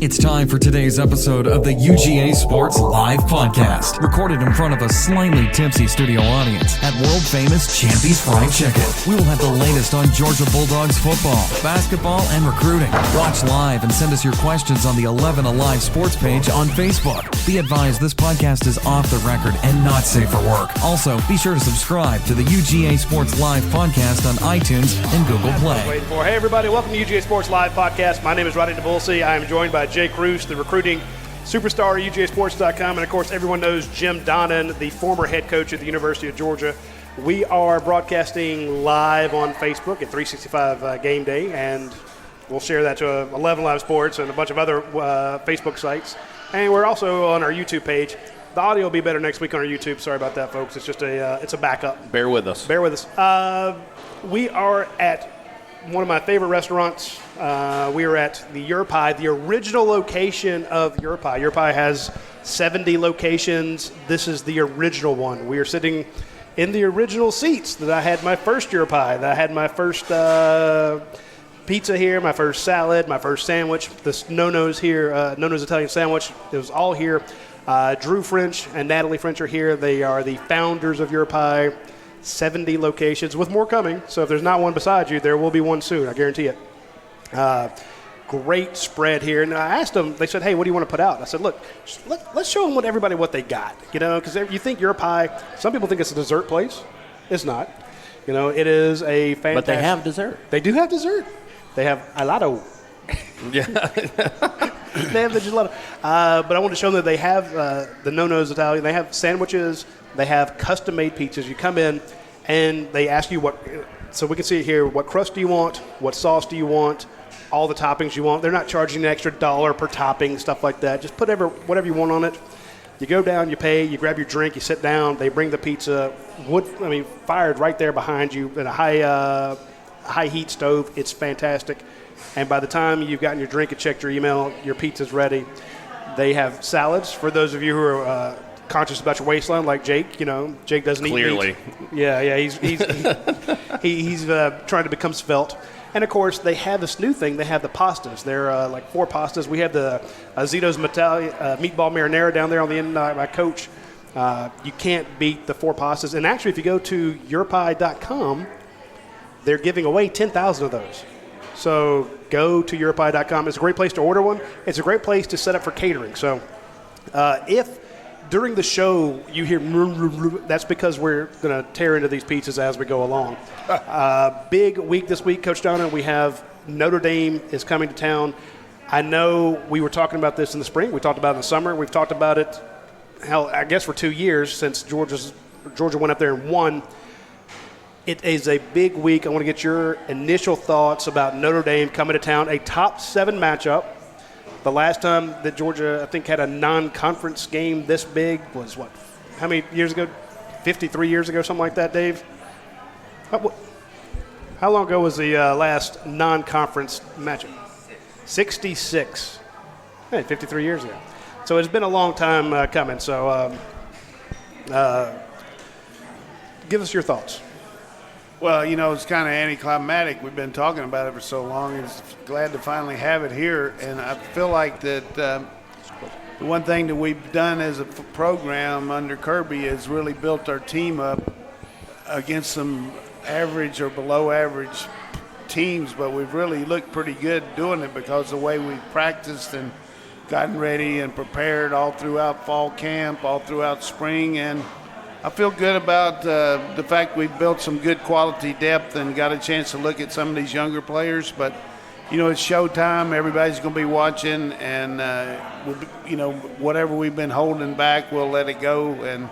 It's time for today's episode of the UGA Sports Live Podcast, recorded in front of a slightly tipsy studio audience at world-famous Champy's Fried Chicken. We will have the latest on Georgia Bulldogs football, basketball, and recruiting. Watch live and send us your questions on the 11 Alive Sports page on Facebook. Be advised this podcast is off the record and not safe for work. Also, be sure to subscribe to the UGA Sports Live Podcast on iTunes and Google Play. Hey, everybody. Welcome to UGA Sports Live Podcast. My name is Rodney DeBulsey. I am joined by Jay Cruz, the recruiting superstar at UGAsports.com. And, of course, everyone knows Jim Donnan, the former head coach at the University of Georgia. We are broadcasting live on Facebook at 365 Game Day, and we'll share that to 11 Live Sports and a bunch of other Facebook sites. And we're also on our YouTube page. The audio will be better next week on our YouTube. Sorry about that, folks. It's just it's a backup. Bear with us. We are at one of my favorite restaurants. We are at the Urpie, the original location of Urpie. Urpie has 70 locations. This is the original one. We are sitting in the original seats that I had my first Urpie, that I had my first pizza here, my first salad, my first sandwich. This No-No's here, No-No's Italian sandwich. It was all here. Drew French and Natalie French are here. They are the founders of Urpie. 70 locations with more coming. So if there's not one beside you, there will be one soon. I guarantee it. Great spread here. And I asked them, they said, hey, what do you want to put out? I said, look, let's show them what they got. You know, because you think Urpie, some people think it's a dessert place. It's not. You know, it is a fantastic. But they have dessert. They do have dessert. They have gelato. Yeah. They have the gelato. But I wanted to show them that they have the No-No's Italian. They have sandwiches. They have custom-made pizzas. You come in, and they ask you so we can see it here, what crust do you want, what sauce do you want, all the toppings you want. They're not charging an extra $1 per topping, stuff like that. Just put whatever you want on it. You go down, you pay, you grab your drink, you sit down. They bring the pizza, fired right there behind you in a high heat stove. It's fantastic. And by the time you've gotten your drink and checked your email, your pizza's ready. They have salads for those of you who are conscious about your waistline, like Jake. You know, Jake doesn't eat meat. Yeah, he's trying to become svelte. And of course, they have this new thing. They have the pastas. They're like 4 pastas. We have the Zito's meatball marinara down there on the end of my coach. You can't beat the 4 pastas. And actually, if you go to yourpie.com, they're giving away 10,000 of those. So go to yourpie.com. It's a great place to order one. It's a great place to set up for catering. So if during the show you hear that's because we're going to tear into these pizzas as we go along. Big week this week, Coach Donnan. We have Notre Dame is coming to town. I know we were talking about this in the spring. We talked about it in the summer. We've talked about it, I guess, for 2 years since Georgia went up there and won. It is a big week. I want to get your initial thoughts about Notre Dame coming to town, a top 7 matchup. The last time that Georgia, I think, had a non-conference game this big was what? How many years ago? 53 years ago, something like that, Dave? How long ago was the last non-conference matchup? 66. Hey, 53 years ago. So it's been a long time coming. So give us your thoughts. Well, you know, it's kind of anticlimactic. We've been talking about it for so long. It's glad to finally have it here. And I feel like that the one thing that we've done as a program under Kirby is really built our team up against some average or below average teams. But we've really looked pretty good doing it because of the way we've practiced and gotten ready and prepared all throughout fall camp, all throughout spring. And I feel good about the fact we've built some good quality depth and got a chance to look at some of these younger players. But, you know, it's showtime. Everybody's going to be watching. And, whatever we've been holding back, we'll let it go. And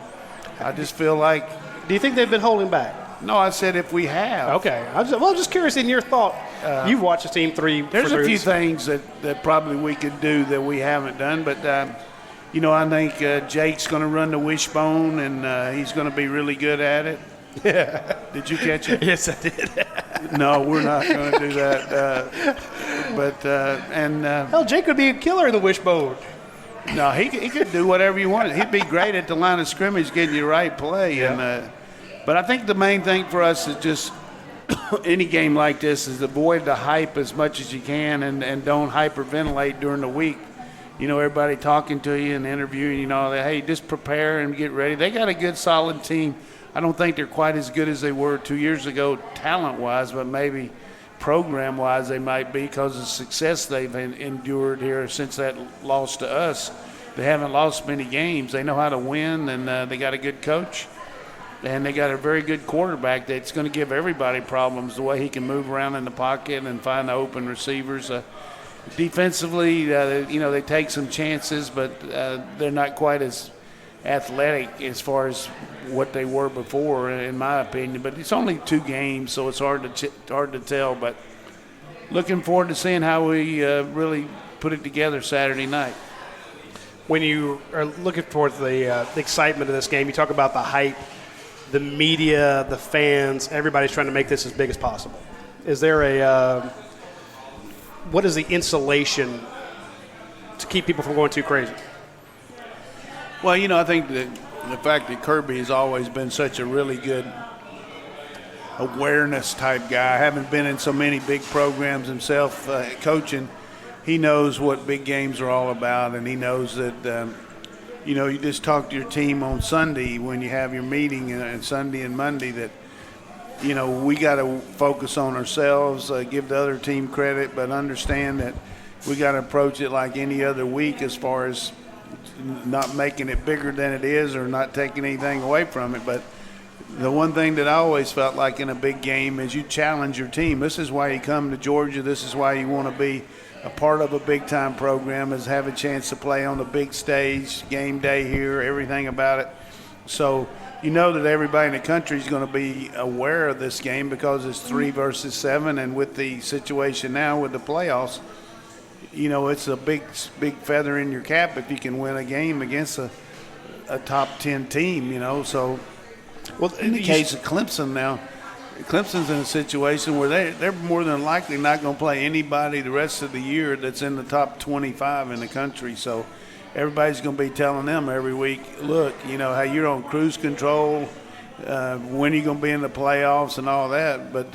I just feel like – Do you think they've been holding back? No, I said if we have. Okay. I'm just curious in your thought. You've watched the team There's a few things that probably we could do that we haven't done. But I think Jake's going to run the wishbone, and he's going to be really good at it. Yeah. Did you catch it? Yes, I did. No, we're not going to do that. Hell, Jake would be a killer in the wishbone. No, he could do whatever you wanted. He'd be great at the line of scrimmage, getting you the right play. Yeah. But I think the main thing for us is just any game like this is avoid the hype as much as you can and don't hyperventilate during the week. everybody talking to you and interviewing you, hey, just prepare and get ready. They got a good, solid team. I don't think they're quite as good as they were 2 years ago talent-wise, but maybe program-wise they might be because of the success they've endured here since that loss to us. They haven't lost many games. They know how to win, and they got a good coach. And they got a very good quarterback that's going to give everybody problems, the way he can move around in the pocket and find the open receivers. Defensively, they take some chances, but they're not quite as athletic as far as what they were before, in my opinion. But it's only 2 games, so it's hard to tell. But looking forward to seeing how we really put it together Saturday night. When you are looking towards the excitement of this game, you talk about the hype, the media, the fans, everybody's trying to make this as big as possible. Is there what is the insulation to keep people from going too crazy? Well, I think that the fact that Kirby has always been such a really good awareness type guy, having been in so many big programs himself coaching, he knows what big games are all about, and he knows that you just talk to your team on Sunday when you have your meeting, and Sunday and Monday, that, we got to focus on ourselves, give the other team credit, but understand that we got to approach it like any other week as far as not making it bigger than it is or not taking anything away from it. But the one thing that I always felt like in a big game is you challenge your team. This is why you come to Georgia. This is why you want to be a part of a big-time program, is have a chance to play on the big stage, game day here, everything about it. So that everybody in the country is going to be aware of this game because it's 3 versus 7, and with the situation now with the playoffs, it's a big feather in your cap if you can win a game against a top 10 team, So, well, in the case of Clemson now, Clemson's in a situation where they're more than likely not going to play anybody the rest of the year that's in the top 25 in the country. So everybody's going to be telling them every week, look, how you're on cruise control, when are you going to be in the playoffs and all that. But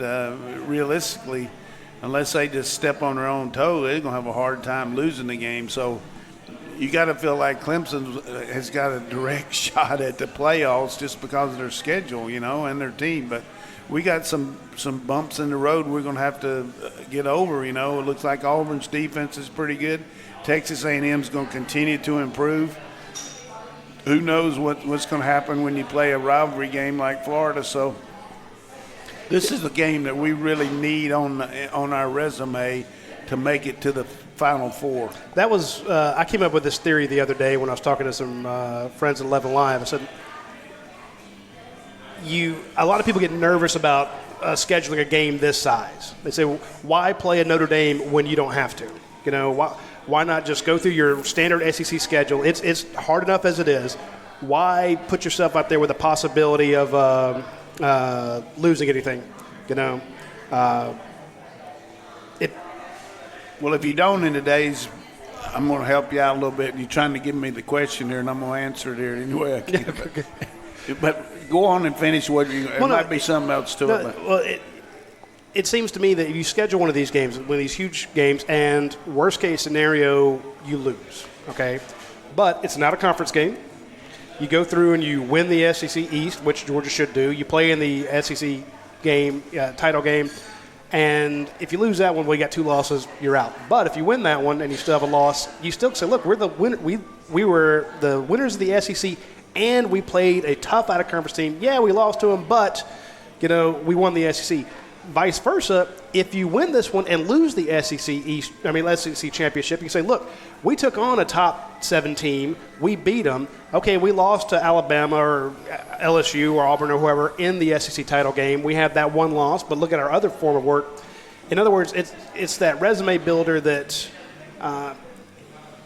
realistically, unless they just step on their own toe, they're going to have a hard time losing the game. So you got to feel like Clemson has got a direct shot at the playoffs just because of their schedule, and their team. But we got some bumps in the road we're going to have to get over. It looks like Auburn's defense is pretty good. Texas A&M is going to continue to improve. Who knows what's going to happen when you play a rivalry game like Florida. So this is the game that we really need on our resume to make it to the Final Four. That was I came up with this theory the other day when I was talking to some friends at 11 Live. I said, a lot of people get nervous about scheduling a game this size. They say, why play a Notre Dame when you don't have to? Why not just go through your standard SEC schedule? It's hard enough as it is. Why put yourself out there with a possibility of losing anything? Well, if you don't in today's, I'm going to help you out a little bit. You're trying to give me the question here, and I'm going to answer it here anyway I can. Yeah, okay. But go on and finish what you. There might be something else to it. Well, it seems to me that if you schedule one of these games, one of these huge games, and worst case scenario, you lose. Okay, but it's not a conference game. You go through and you win the SEC East, which Georgia should do. You play in the SEC game, title game, and if you lose that one, well, you got 2 losses, you're out. But if you win that one and you still have a loss, you still say, look, we're the winner. We were the winners of the SEC. And we played a tough out-of-conference team. Yeah, we lost to them, but, we won the SEC. Vice versa, if you win this one and lose the SEC championship, you say, look, we took on a top 7 team. We beat them. Okay, we lost to Alabama or LSU or Auburn or whoever in the SEC title game. We have that one loss, but look at our other form of work. In other words, it's that resume builder that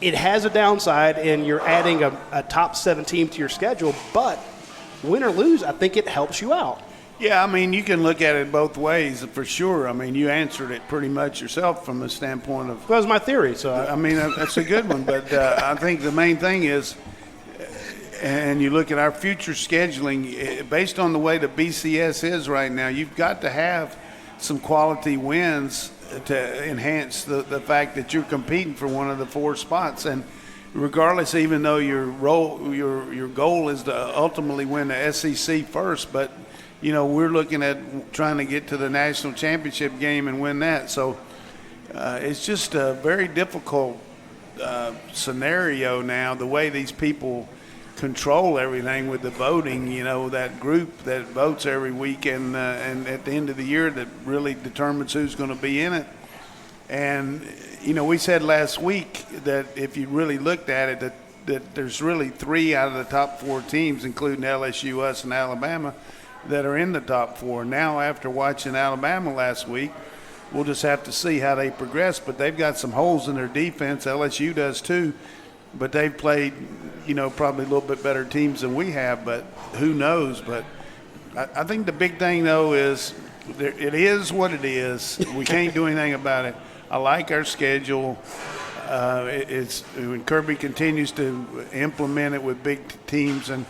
it has a downside, and you're adding a top 7 team to your schedule, but win or lose, I think it helps you out. Yeah, you can look at it both ways for sure. You answered it pretty much yourself from the standpoint of. That was my theory. So that's a good one. But I think the main thing is, and you look at our future scheduling, based on the way the BCS is right now, you've got to have some quality wins to enhance the fact that you're competing for one of the 4 spots. And regardless, even though your goal is to ultimately win the SEC first, but we're looking at trying to get to the national championship game and win that. So it's just a very difficult scenario now, the way these people control everything with the voting, that group that votes every week and at the end of the year that really determines who's going to be in it. And, we said last week that if you really looked at it, that there's really 3 out of the top 4 teams, including LSU, us, and Alabama, that are in the top 4. Now, after watching Alabama last week, we'll just have to see how they progress. But they've got some holes in their defense. LSU does too. But they've played, probably a little bit better teams than we have. But who knows? But I think the big thing, though, is it is what it is. We can't do anything about it. I like our schedule. It's when Kirby continues to implement it with big teams, and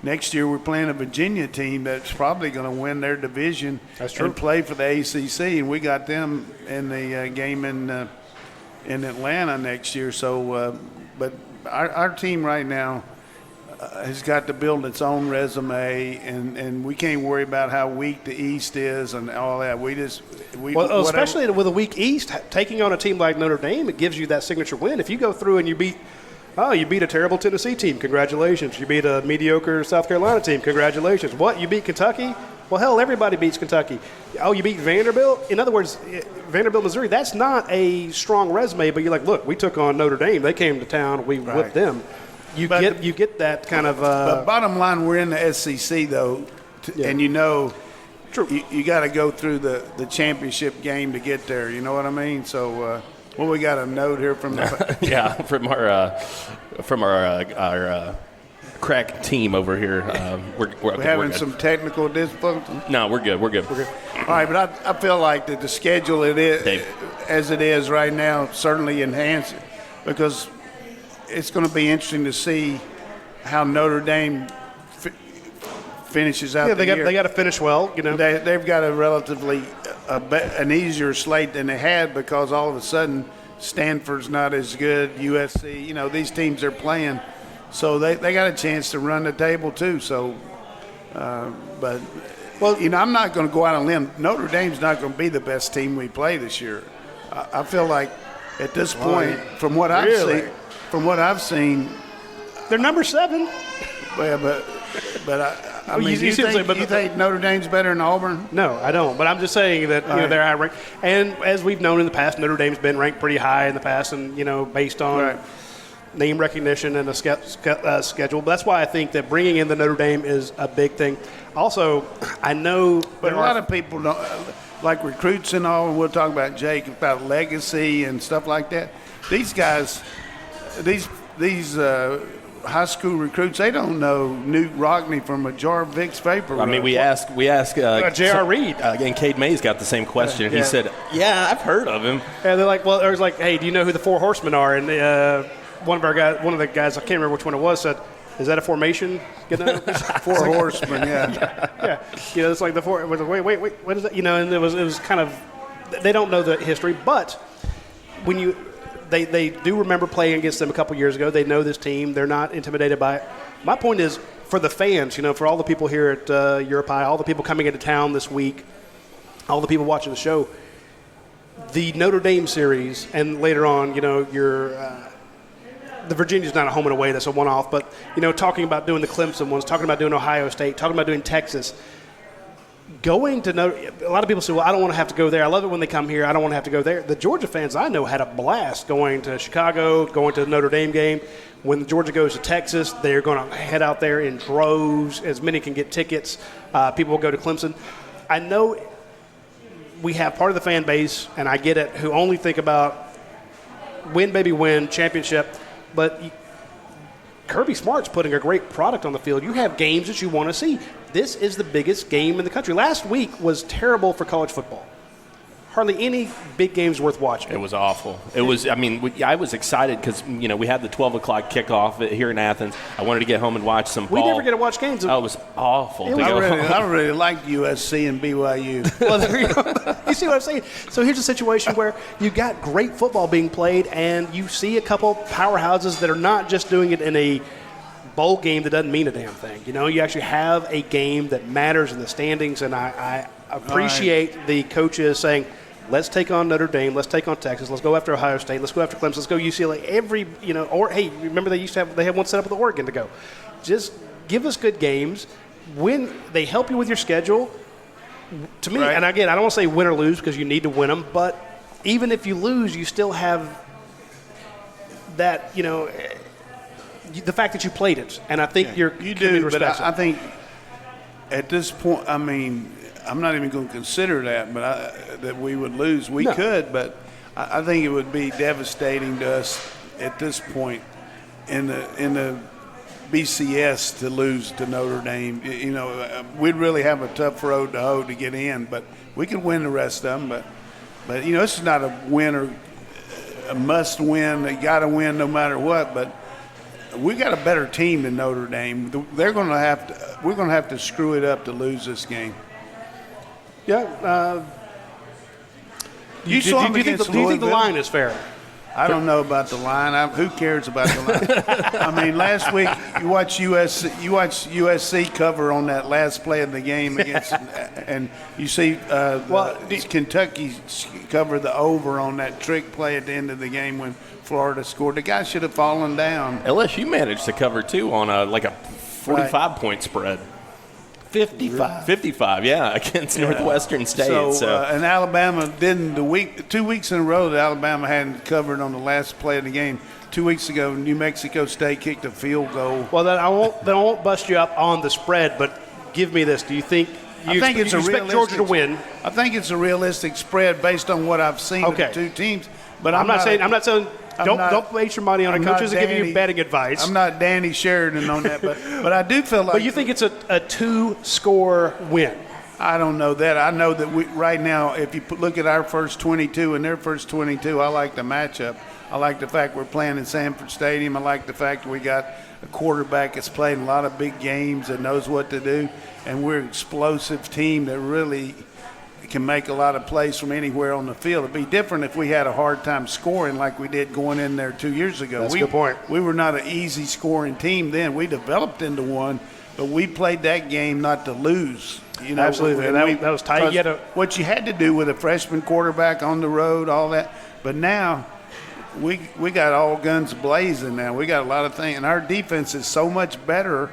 next year we're playing a Virginia team that's probably going to win their division and play for the ACC, and we got them in the game in Atlanta next year. So, but our team right now has got to build its own resume, and we can't worry about how weak the East is and all that. Especially with a weak East, taking on a team like Notre Dame, it gives you that signature win. If you go through and you beat a terrible Tennessee team, congratulations. You beat a mediocre South Carolina team, congratulations. What, you beat Kentucky? Well, hell, everybody beats Kentucky. Oh, you beat Vanderbilt? In other words, Vanderbilt, Missouri, that's not a strong resume, but you're like, look, we took on Notre Dame. They came to town. We whipped them. You get that kind of but bottom line, we're in the SEC, though, and True. You got to go through the championship game to get there. You know what I mean? So, we got a note here from the from our crack team over here. We're having some technical difficulties. No, we're good. We're good. All right, but I feel like that the schedule as it is right now certainly enhance it, because it's going to be interesting to see how Notre Dame finishes out the year. They got to finish well. They've got a relatively an easier slate than they had, because all of a sudden Stanford's not as good. USC, these teams are playing, so they got a chance to run the table too. So, I'm not going to go out on a limb. Notre Dame's not going to be the best team we play this year. I feel like at this point, from what I've seen, they're number 7. Well, I mean, you think Notre Dame's better than Auburn? No, I don't. But I'm just saying that they're high ranked, and as we've known in the past, Notre Dame's been ranked pretty high in the past, and based on name recognition and the schedule. But that's why I think that bringing in the Notre Dame is a big thing. Also, I know, but a lot of people don't like recruits and all. And we'll talk about Jake about legacy and stuff like that. These guys, these high school recruits, they don't know Newt Rockney from a jar of Vicks Vapor. I mean, we asked J.R. Reed. And Cade Mays got the same question. He said, yeah, I've heard of him. And they're like, well, it was like, hey, do you know who the 4 Horsemen are? And one of the guys, I can't remember which one it was, said, is that a formation? 4 Horsemen, yeah. It's like the 4. Wait, what is that? And it was kind of, they don't know the history, but when they do remember playing against them a couple years ago. They know this team. They're not intimidated by it. My point is, for the fans, for all the people here at Europe High, all the people coming into town this week, all the people watching the show, the Notre Dame series, and later on, the Virginia's not a home and away. That's a one-off. But, talking about doing the Clemson ones, talking about doing Ohio State, talking about doing Texas, going to a lot of people say, well, I don't want to have to go there. I love it when they come here. I don't want to have to go there. The Georgia fans I know had a blast going to Chicago, going to the Notre Dame game. When Georgia goes to Texas, they're going to head out there in droves. As many can get tickets. People will go to Clemson. I know we have part of the fan base, and I get it, who only think about win, baby, win, championship. But Kirby Smart's putting a great product on the field. You have games that you want to see. This is the biggest game in the country. Last week was terrible for college football. hardly any big games worth watching. It was awful. It was. I mean, I was excited because we had the 12 o'clock kickoff here in Athens. I wanted to get home and watch some ball. We never get to watch games. Oh, it was awful. I really liked USC and BYU. Well, there you go. You see what I'm saying? So here's a situation where you got great football being played, and you see a couple powerhouses that are not just doing it in a bowl game that doesn't mean a damn thing. You actually have a game that matters in the standings, and I appreciate the coaches saying, let's take on Notre Dame, let's take on Texas, let's go after Ohio State, let's go after Clemson, let's go UCLA. Or hey, remember they had one set up with Oregon to go. Just give us good games. When they help you with your schedule, to me, and again, I don't want to say win or lose because you need to win them, but even if you lose, you still have that, the fact that you played it. And I think you do, but I think at this point, I mean, I'm not even going to consider that, but that we would lose. We could, but I think it would be devastating to us at this point in the BCS to lose to Notre Dame. We'd really have a tough road to hoe to get in, but we could win the rest of them. But this is not a win or a must win. They got to win no matter what. But we got a better team than Notre Dame. We're going to have to screw it up to lose this game. Yeah. Do you think the line is fair? I don't know about the line. Who cares about the line? I mean, last week you watched USC cover on that last play of the game against, and you see Kentucky cover the over on that trick play at the end of the game when Florida scored. The guy should have fallen down. LSU managed to cover too on a 45-point spread. 55, yeah, against Northwestern State. So and Alabama didn't 2 weeks in a row that Alabama hadn't covered on the last play of the game. 2 weeks ago, New Mexico State kicked a field goal. Well, then I won't bust you up on the spread, but give me this: do you think you expect Georgia to win? I think it's a realistic spread based on what I've seen of the two teams. But I'm not saying. Don't waste your money on it. Coaches are giving you betting advice. I'm not Danny Sheridan on that, but I do feel like. But you think it's a 2-score win? I don't know that. I know that right now, if you look at our first 22 and their first 22, I like the matchup. I like the fact we're playing in Sanford Stadium. I like the fact we got a quarterback that's played a lot of big games and knows what to do, and we're an explosive team that really can make a lot of plays from anywhere on the field. It'd be different if we had a hard time scoring like we did going in there 2 years ago. That's a good point. We were not an easy scoring team then. We developed into one, but we played that game not to lose. Absolutely. That was tight. What you had to do with a freshman quarterback on the road, all that. But now we got all guns blazing now. We got a lot of things. And our defense is so much better.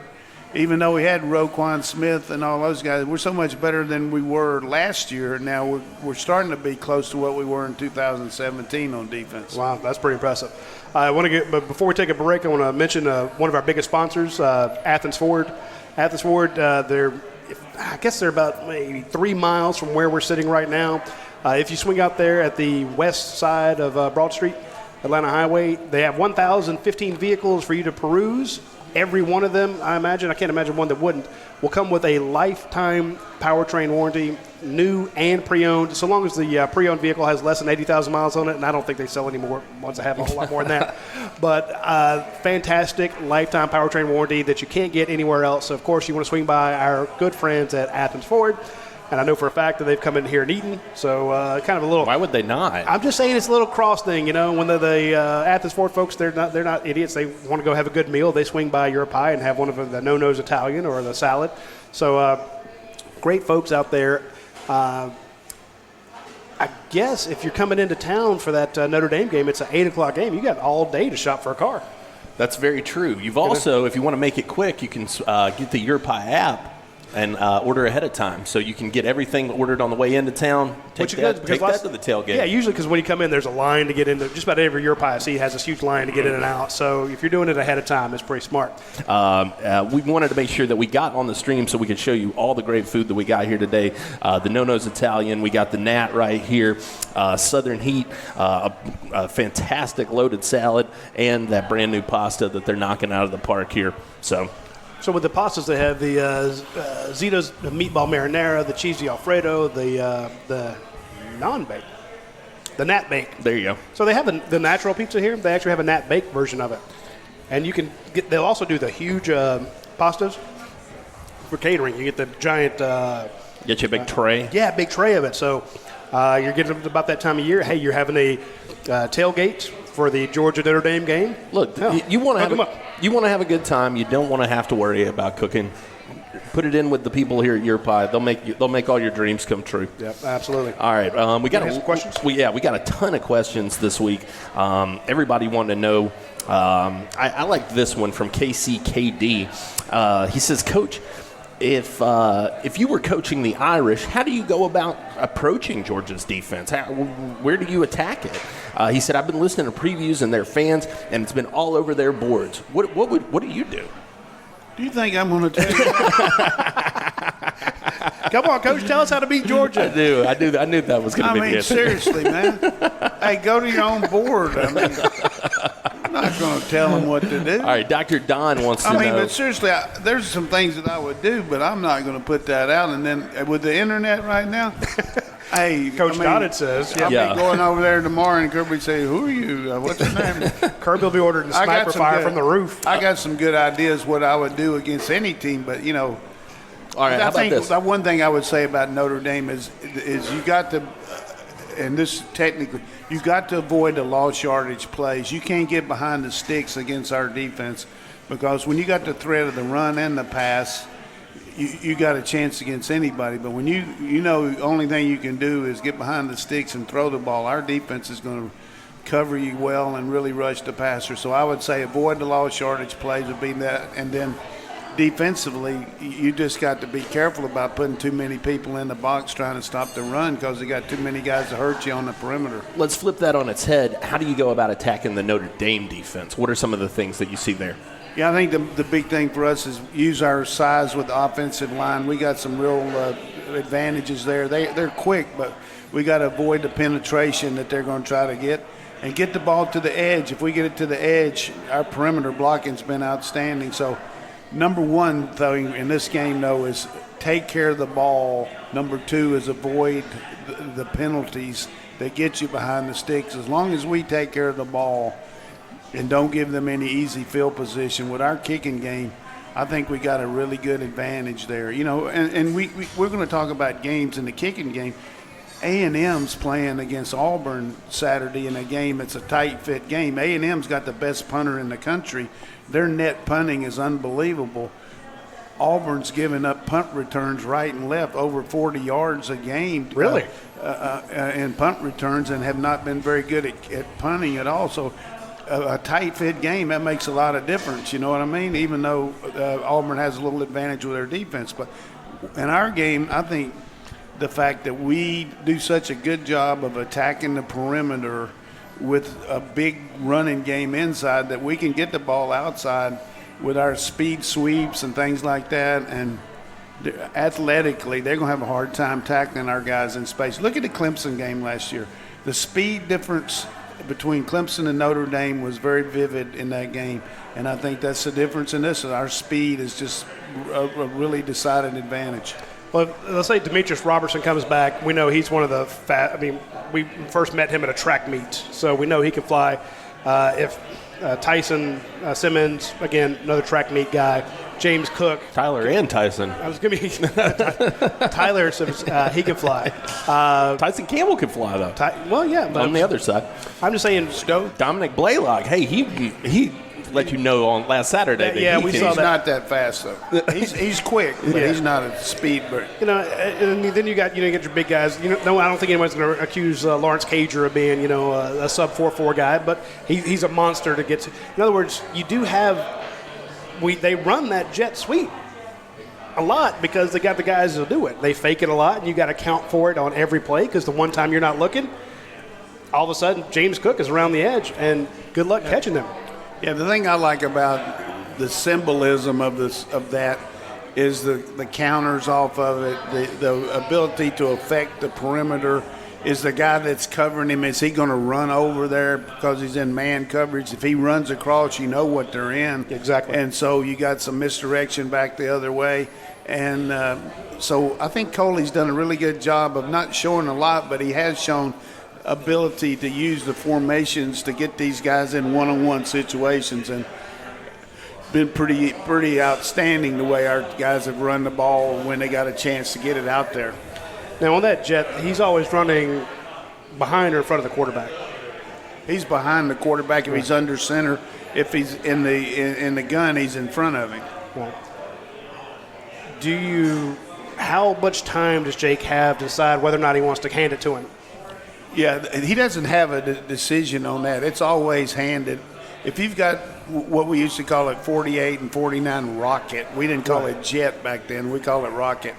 Even though we had Roquan Smith and all those guys, we're so much better than we were last year. Now we're starting to be close to what we were in 2017 on defense. Wow, that's pretty impressive. But before we take a break, I want to mention one of our biggest sponsors, Athens Ford. Athens Ford, they're about maybe 3 miles from where we're sitting right now. If you swing out there at the west side of Broad Street, Atlanta Highway, they have 1,015 vehicles for you to peruse. Every one of them, I can't imagine one that wouldn't, will come with a lifetime powertrain warranty, new and pre-owned, so long as the pre-owned vehicle has less than 80,000 miles on it, and I don't think they sell any more ones that have a whole lot more than that. But fantastic lifetime powertrain warranty that you can't get anywhere else. So, of course, you want to swing by our good friends at Athens Ford. And I know for a fact that they've come in here and eaten, so kind of a little. Why would they not? I'm just saying it's a little cross thing, When the Athens Ford folks, they're not idiots. They want to go have a good meal. They swing by your pie and have one of the no-nose Italian or the salad. So great folks out there. I guess if you're coming into town for that Notre Dame game, it's an 8:00 game. You got all day to shop for a car. That's very true. You've also, if you want to make it quick, you can get the Your Pie app and order ahead of time, so you can get everything ordered on the way into town. Take that to the tailgate. Yeah, usually because when you come in, there's a line to get into. Just about every Your Pie I see has this huge line to get in and out. So if you're doing it ahead of time, it's pretty smart. We wanted to make sure that we got on the stream so we could show you all the great food that we got here today. The No-Nose Italian, we got the Nat right here, Southern Heat, a fantastic loaded salad, and that brand new pasta that they're knocking out of the park here. So with the pastas, they have the Zito's meatball marinara, the cheesy Alfredo, the non-baked. The Nat Bake. There you go. So they have the natural pizza here. They actually have a Nat Bake version of it. And you can get, they'll also do the huge pastas for catering. You get the giant. Get you a big tray. Yeah, big tray of it. So you're getting about that time of year. Hey, you're having a tailgate for the Georgia Notre Dame game. Look, you want to have a good time. You don't want to have to worry about cooking. Put it in with the people here at Your Pie. They'll make all your dreams come true. Yep, absolutely. All right, we got some questions. We got a ton of questions this week. Everybody wanted to know. I like this one from KCKD. He says, Coach, if you were coaching the Irish, how do you go about approaching Georgia's defense? Where do you attack it? He said, I've been listening to previews and their fans, and it's been all over their boards. What do you do? Do you think I'm going to tell you? Come on, Coach, tell us how to beat Georgia. I knew that was going to be the answer. Seriously, man. Hey, go to your own board. I'm not going to tell them what to do. All right, Dr. Don wants to know. But seriously, there's some things that I would do, but I'm not going to put that out. And then with the internet right now, hey, Coach Donnan says. I'll be going over there tomorrow, and Kirby would say, who are you? What's your name? Kirby will be ordering a sniper fire from the roof. I got some good ideas what I would do against any team, but, all right, how about this? One thing I would say about Notre Dame is you got to, and this technically, you got to avoid the lost yardage plays. You can't get behind the sticks against our defense because when you got the threat of the run and the pass, you got a chance against anybody. But when the only thing you can do is get behind the sticks and throw the ball, our defense is going to cover you well and really rush the passer. So I would say avoid the lost yardage plays would be that, and then defensively, you just got to be careful about putting too many people in the box trying to stop the run because you got too many guys to hurt you on the perimeter. Let's flip that on its head. How do you go about attacking the Notre Dame defense? What are some of the things that you see there? Yeah, I think the big thing for us is use our size with the offensive line. We got some real advantages there. They're quick, but we got to avoid the penetration that they're going to try to get and get the ball to the edge. If we get it to the edge, our perimeter blocking's been outstanding. So number one thing in this game, though, is take care of the ball. Number two is avoid the penalties that get you behind the sticks. As long as we take care of the ball and don't give them any easy field position with our kicking game, I think we got a really good advantage there. And we're going to talk about games in the kicking game. A&M's playing against Auburn Saturday in a game. It's a tight-fit game. A&M's got the best punter in the country. Their net punting is unbelievable. Auburn's giving up punt returns right and left, over 40 yards a game. Really? In punt returns, and have not been very good at punting at all. So a tight-fit game, that makes a lot of difference, you know what I mean? Even though Auburn has a little advantage with their defense. But in our game, I think the fact that we do such a good job of attacking the perimeter with a big running game inside, that we can get the ball outside with our speed sweeps and things like that. And athletically, they're going to have a hard time tackling our guys in space. Look at the Clemson game last year. The speed difference between Clemson and Notre Dame was very vivid in that game. And I think that's the difference in this. Our speed is just a really decided advantage. Well, let's say Demetrius Robertson comes back. We know he's one of the we first met him at a track meet, so we know he can fly. If Tyson Simmons, again, another track meet guy, James Cook. Tyler and Tyson. I was going to be Tyler, he can fly. Tyson Campbell can fly, though. Well, yeah. But on the other side. I'm just saying. Dominic Blaylock, hey, he let you know on last Saturday. We saw that. He's not that fast, though. He's quick, but he's not a speed bird. And then you get your big guys. No, I don't think anyone's going to accuse Lawrence Cager of being, a sub 4.4 guy, but he's a monster to get to. In other words, you do have. They run that jet sweep a lot because they got the guys to do it. They fake it a lot, and you got to count for it on every play because the one time you're not looking, all of a sudden James Cook is around the edge, and good luck catching them. Yeah, the thing I like about the symbolism of that is the counters off of it, the ability to affect the perimeter is the guy that's covering him, is he going to run over there because he's in man coverage? If he runs across, you know what they're in. Exactly. And so you got some misdirection back the other way. And so I think Coley's done a really good job of not showing a lot, but he has shown ability to use the formations to get these guys in one-on-one situations, and been pretty outstanding the way our guys have run the ball when they got a chance to get it out there. Now on that jet, he's always running behind or in front of the quarterback. He's behind the quarterback if he's under center. If he's in the gun, he's in front of him. Right. How much time does Jake have to decide whether or not he wants to hand it to him? Yeah, he doesn't have a decision on that. It's always handed. If you've got what we used to call it 48 and 49 rocket, we didn't call it jet back then. We call it rocket.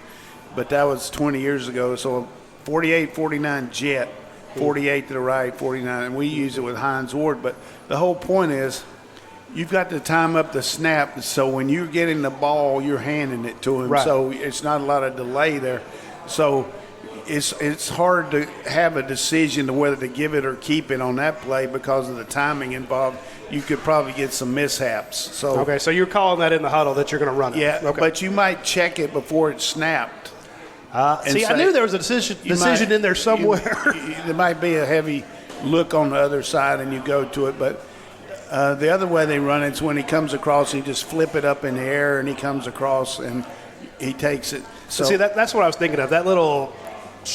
But that was 20 years ago. So 48, 49 jet, 48 to the right, 49. And we use it with Hines Ward. But the whole point is you've got to time up the snap so when you're getting the ball, you're handing it to him. Right. So it's not a lot of delay there. So it's hard to have a decision to whether to give it or keep it on that play because of the timing involved. You could probably get some mishaps. So Okay, so you're calling that in the huddle that you're going to run it. yeah, Okay. but you might check it before it's snapped. See, I knew there was a decision in there somewhere. There might be a heavy look on the other side, and you go to it. But the other way they run it's when he comes across, he just flip it up in the air, and he comes across, and he takes it. So See, that's what I was thinking of. That little,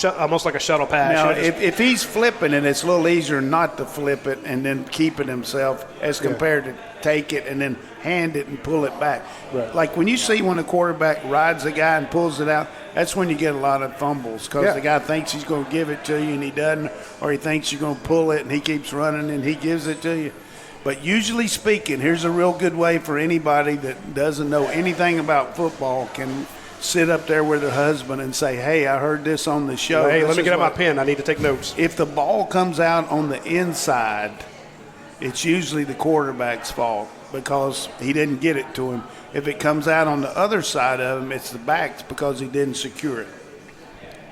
almost like a shuttle pass. now, You know, just- if he's flipping it, it's a little easier not to flip it and then keep it himself as compared to take it and then hand it and pull it back. Right. Like when you see when a quarterback rides a guy and pulls it out, that's when you get a lot of fumbles because the guy thinks he's going to give it to you and he doesn't, or he thinks you're going to pull it and he keeps running and he gives it to you. But usually speaking, here's a real good way for anybody that doesn't know anything about football can sit up there with their husband and say, hey, I heard this on the show. hey, This let me is get out my what-" pen. I need to take notes. If the ball comes out on the inside, it's usually the quarterback's fault because he didn't get it to him. If it comes out on the other side of him, it's the back's because he didn't secure it.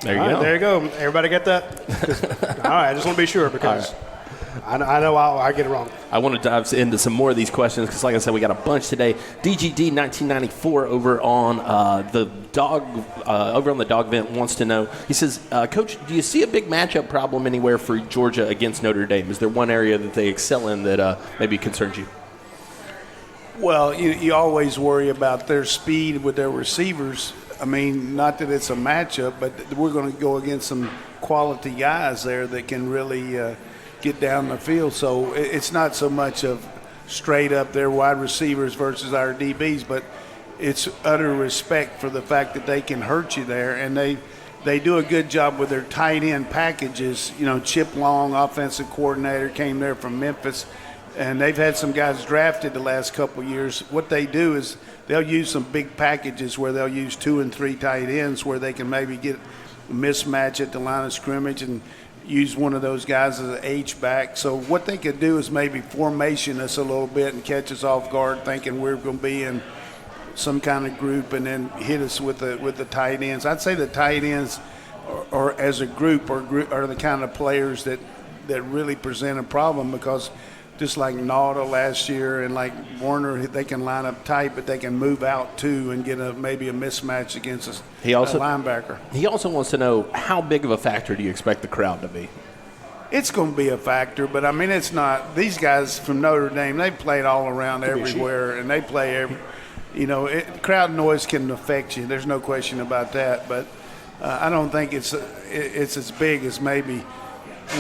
There you All right, go. there you go. Everybody get that? All right, I just want to be sure because I know I get it wrong. I want to dive into some more of these questions because, like I said, we got a bunch today. DGD 1994 over on the dog vent wants to know. He says, Coach, do you see a big matchup problem anywhere for Georgia against Notre Dame? Is there one area that they excel in that maybe concerns you? Well, you always worry about their speed with their receivers. I mean, not that it's a matchup, but we're going to go against some quality guys there that can really get down the field. So it's not so much of straight up their wide receivers versus our DBs, but it's utter respect for the fact that they can hurt you there. And they do a good job with their tight end packages. You know, Chip Long, offensive coordinator, came there from Memphis. And they've had some guys drafted the last couple of years. What they do is they'll use some big packages where they'll use 2 and 3 tight ends where they can maybe get a mismatch at the line of scrimmage and use one of those guys as an H-back. So what they could do is maybe formation us a little bit and catch us off guard thinking we're going to be in some kind of group and then hit us with the tight ends. I'd say the tight ends are as a group are the kind of players that really present a problem because – just like Nauta last year and like Warner, they can line up tight, but they can move out too and get maybe a mismatch against a linebacker. He also wants to know how big of a factor do you expect the crowd to be? It's going to be a factor, but I mean, it's not. These guys from Notre Dame, they played all around everywhere, and they play crowd noise can affect you. There's no question about that, but I don't think it's as big as maybe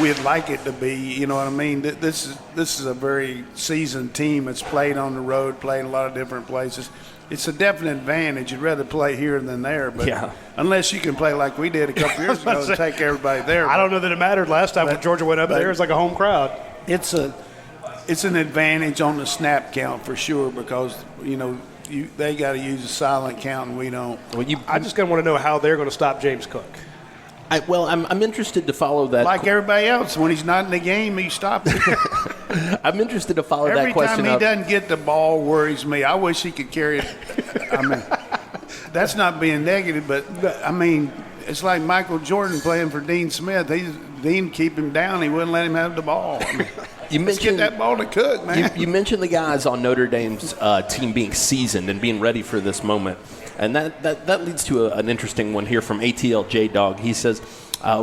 we'd like it to be. You know what I mean? This is a very seasoned team. It's played on the road, played in a lot of different places. It's a definite advantage. You'd rather play here than there, but unless you can play like we did a couple years ago and take everybody there. I don't know that it mattered last time when Georgia went up there. It was like a home crowd. It's an advantage on the snap count for sure because, they got to use a silent count and we don't. Well, I just want to know how they're going to stop James Cook. I'm interested to follow that. Like everybody else, when he's not in the game, he stops it. I'm interested to follow that Every question time he up. doesn't get the ball worries me. I wish he could carry it. I mean, that's not being negative, but, I mean, it's like Michael Jordan playing for Dean Smith. Dean keep him down. He wouldn't let him have the ball. I mean, let's get that ball to Cook, man. You mentioned the guys on Notre Dame's team being seasoned and being ready for this moment. And that leads to an interesting one here from ATL J-Dog. He says,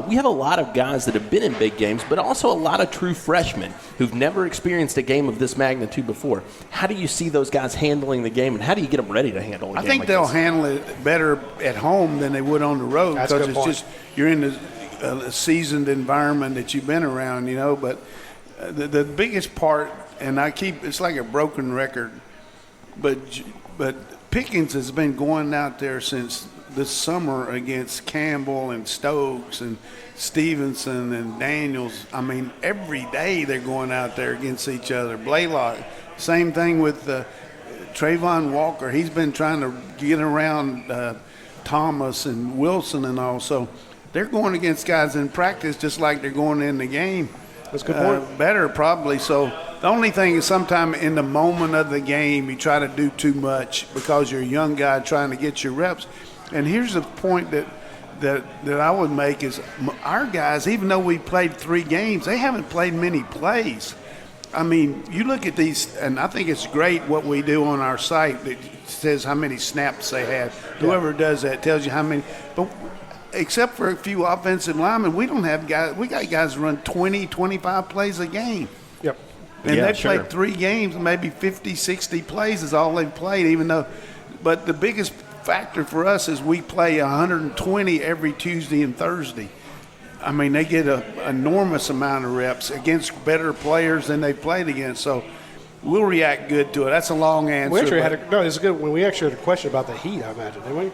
we have a lot of guys that have been in big games, but also a lot of true freshmen who've never experienced a game of this magnitude before. How do you see those guys handling the game, and how do you get them ready to handle a game? I think they'll handle it better at home than they would on the road, because it's just you're in a seasoned environment that you've been around, you know. But the biggest part, and it's like a broken record, but Pickens has been going out there since this summer against Campbell and Stokes and Stevenson and Daniels. I mean, every day they're going out there against each other. Blaylock, same thing with Trayvon Walker. He's been trying to get around Thomas and Wilson and all. So they're going against guys in practice just like they're going in the game. That's a good point. Better probably. So the only thing is sometimes in the moment of the game you try to do too much because you're a young guy trying to get your reps. And here's the point that I would make is our guys, even though we played 3 games, they haven't played many plays. I mean, you look at these, and I think it's great what we do on our site that says how many snaps they had. Whoever does that tells you how many. But except for a few offensive linemen, we don't have guys. We got guys run 20, 25 plays a game. Yep. And they've played 3 games, maybe 50, 60 plays is all they've played, even though. But the biggest factor for us is we play 120 every Tuesday and Thursday. I mean, they get an enormous amount of reps against better players than they've played against. So we'll react good to it. That's a long answer. We actually it's good. When we actually had a question about the Heat, I imagine, didn't we?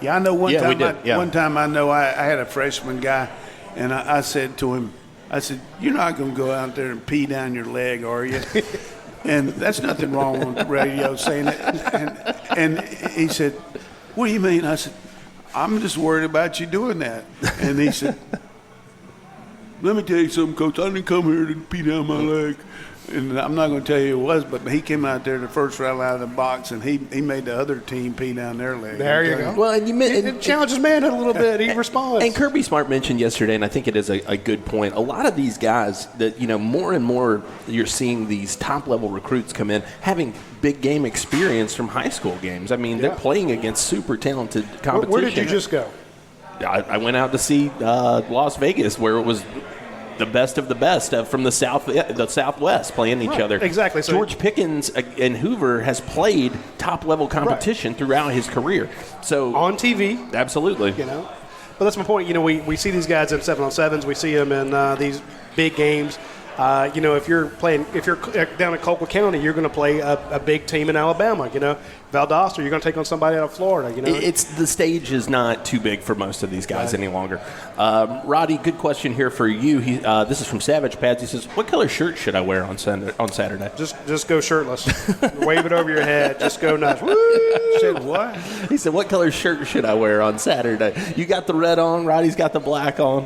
Yeah, I know one time I know I had a freshman guy, and I said to him, I said, "You're not going to go out there and pee down your leg, are you?" And that's nothing wrong on the radio saying it. And he said, "What do you mean?" I said, "I'm just worried about you doing that." And he said, "Let me tell you something, Coach. I didn't come here to pee down my leg." And I'm not going to tell you who it was, but he came out there the first round out of the box, and he made the other team pee down their leg. There you go. Well, and it challenges manhood a little bit. He responds. And Kirby Smart mentioned yesterday, and I think it is a good point. A lot of these guys that, more and more you're seeing these top-level recruits come in having big game experience from high school games. I mean, they're playing against super talented competition. Where did you just go? I went out to see Las Vegas, where it was the best of the best from the Southwest playing each other. Exactly. So George Pickens in Hoover has played top-level competition throughout his career. So on TV. Absolutely. But that's my point. We see these guys in 7-on-7s. We see them in these big games. If you're down in Colquitt County, you're going to play a big team in Alabama. Valdosta, you're going to take on somebody out of Florida. It's the stage is not too big for most of these guys any longer. Roddy, good question here for you. This is from Savage Pads. He says, "What color shirt should I wear on Saturday?" Just go shirtless. Wave it over your head. Just go nuts. Woo! Said what? He said, "What color shirt should I wear on Saturday?" You got the red on. Roddy's got the black on.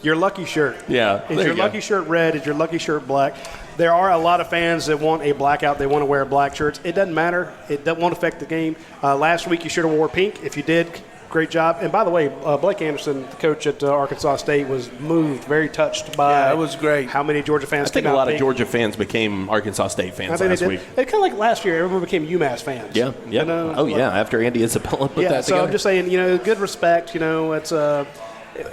Your lucky shirt. Yeah. Is your lucky shirt red? Is your lucky shirt black? There are a lot of fans that want a blackout. They want to wear black shirts. It doesn't matter. It won't affect the game. Last week you should have wore pink. If you did, great job. And by the way, Blake Anderson, the coach at Arkansas State, was moved, very touched by it was great. How many Georgia fans came out. I think a lot of Georgia fans became Arkansas State fans last week. It's kind of like last year. Everyone became UMass fans. Yeah. After Andy Isabella put that together. So I'm just saying, good respect.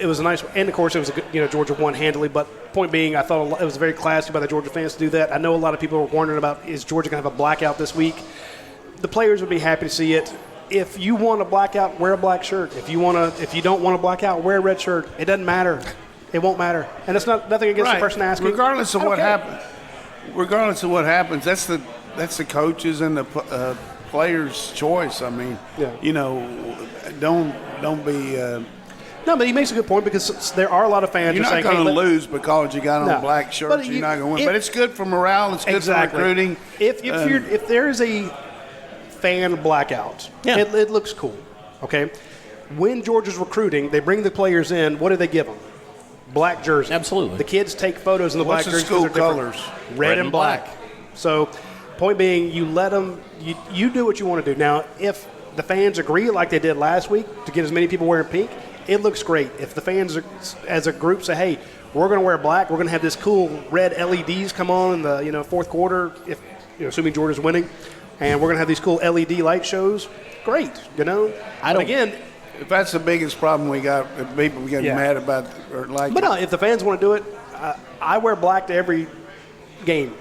It was a nice, and of course it was a good, Georgia won handily. But point being, I thought it was very classy by the Georgia fans to do that. I know a lot of people were wondering about, is Georgia going to have a blackout this week? The players would be happy to see it. If you want a blackout, wear a black shirt. If you don't want a blackout, wear a red shirt. It doesn't matter. It won't matter. And it's nothing against the person asking. Regardless of what happens, that's the coaches and the players' choice. I mean, don't be. No, but he makes a good point, because there are a lot of fans who are saying, you're not going to lose because you got on black shirts. But you're not going to win. But it's good for morale. It's good for recruiting. If there is a fan blackout, it looks cool. Okay, when Georgia's recruiting, they bring the players in. What do they give them? Black jersey. Absolutely. The kids take photos in the black jerseys. School colors? Red and black. So, point being, you let them. You do what you want to do. Now, if the fans agree, like they did last week, to get as many people wearing pink, it looks great. If the fans as a group say, hey, We're going to wear black. We're going to have this cool red LEDs come on in the fourth quarter, if assuming Georgia's winning, and we're going to have these cool LED light shows. Great, again. If that's the biggest problem we got, if people get mad about or like. But no, if the fans want to do it, I wear black to every game.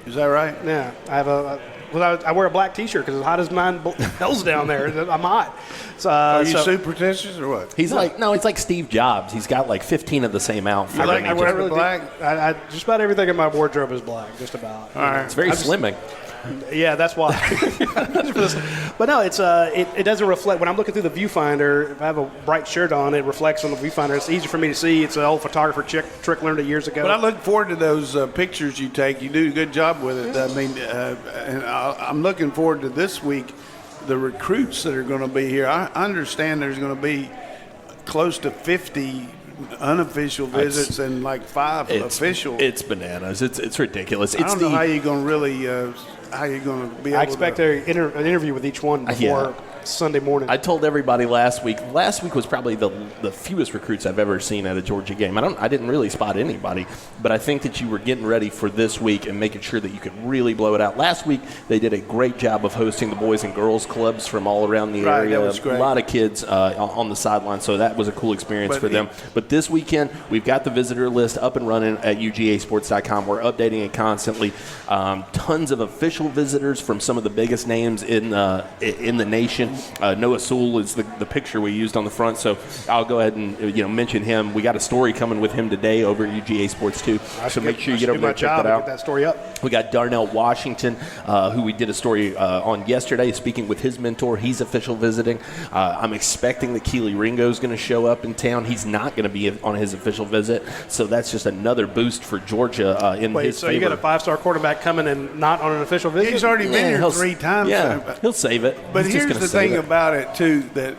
Is that right? Yeah, I wear a black T-shirt because it's hot as mine hell's down there. I'm hot. So, are you superstitious or what? He's like Steve Jobs. He's got like 15 of the same outfit. I wear black. I just about everything in my wardrobe is black. Just about. All right. It's very slimming. Yeah, that's why. But no, it doesn't reflect. When I'm looking through the viewfinder, if I have a bright shirt on, it reflects on the viewfinder. It's easy for me to see. It's an old photographer trick learned it years ago. But I look forward to those pictures you take. You do a good job with it. I mean, and I'm looking forward to this week, the recruits that are going to be here. I understand there's going to be close to 50 unofficial visits and like 5 official. It's bananas. It's ridiculous. I don't know how you're going to really how you're going to be able to. I expect an interview with each one before Sunday morning. I told everybody last week. Last week was probably the fewest recruits I've ever seen at a Georgia game. I didn't really spot anybody, but I think that you were getting ready for this week and making sure that you could really blow it out. Last week they did a great job of hosting the boys and girls clubs from all around the area. That was great. A lot of kids on the sideline, so that was a cool experience for them. But this weekend we've got the visitor list up and running at UGASports.com. We're updating it constantly. Tons of official visitors from some of the biggest names in the nation. Noah Sewell is the picture we used on the front, so I'll go ahead and mention him. We got a story coming with him today over at UGA Sports too, so make sure you get over there and check that out. Get that story up. We got Darnell Washington, who we did a story on yesterday, speaking with his mentor. He's official visiting. I'm expecting that Keely Ringo is going to show up in town. He's not going to be on his official visit, so that's just another boost for Georgia in his favor. So you got a 5-star quarterback coming and not on an official visit? He's already been here 3 times. Yeah, he'll save it. But here's the thing about it too, that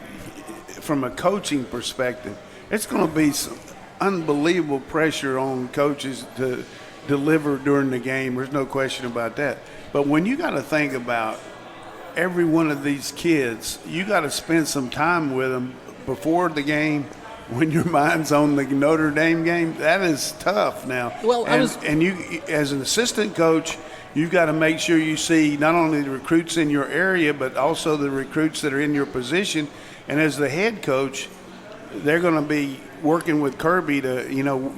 from a coaching perspective, it's going to be some unbelievable pressure on coaches to deliver during the game. There's no question about that. But when you got to think about every one of these kids, you got to spend some time with them before the game. When your mind's on the Notre Dame game, that is tough now. Well, and you, as an assistant coach, you've got to make sure you see not only the recruits in your area, but also the recruits that are in your position. And as the head coach, they're going to be working with Kirby to,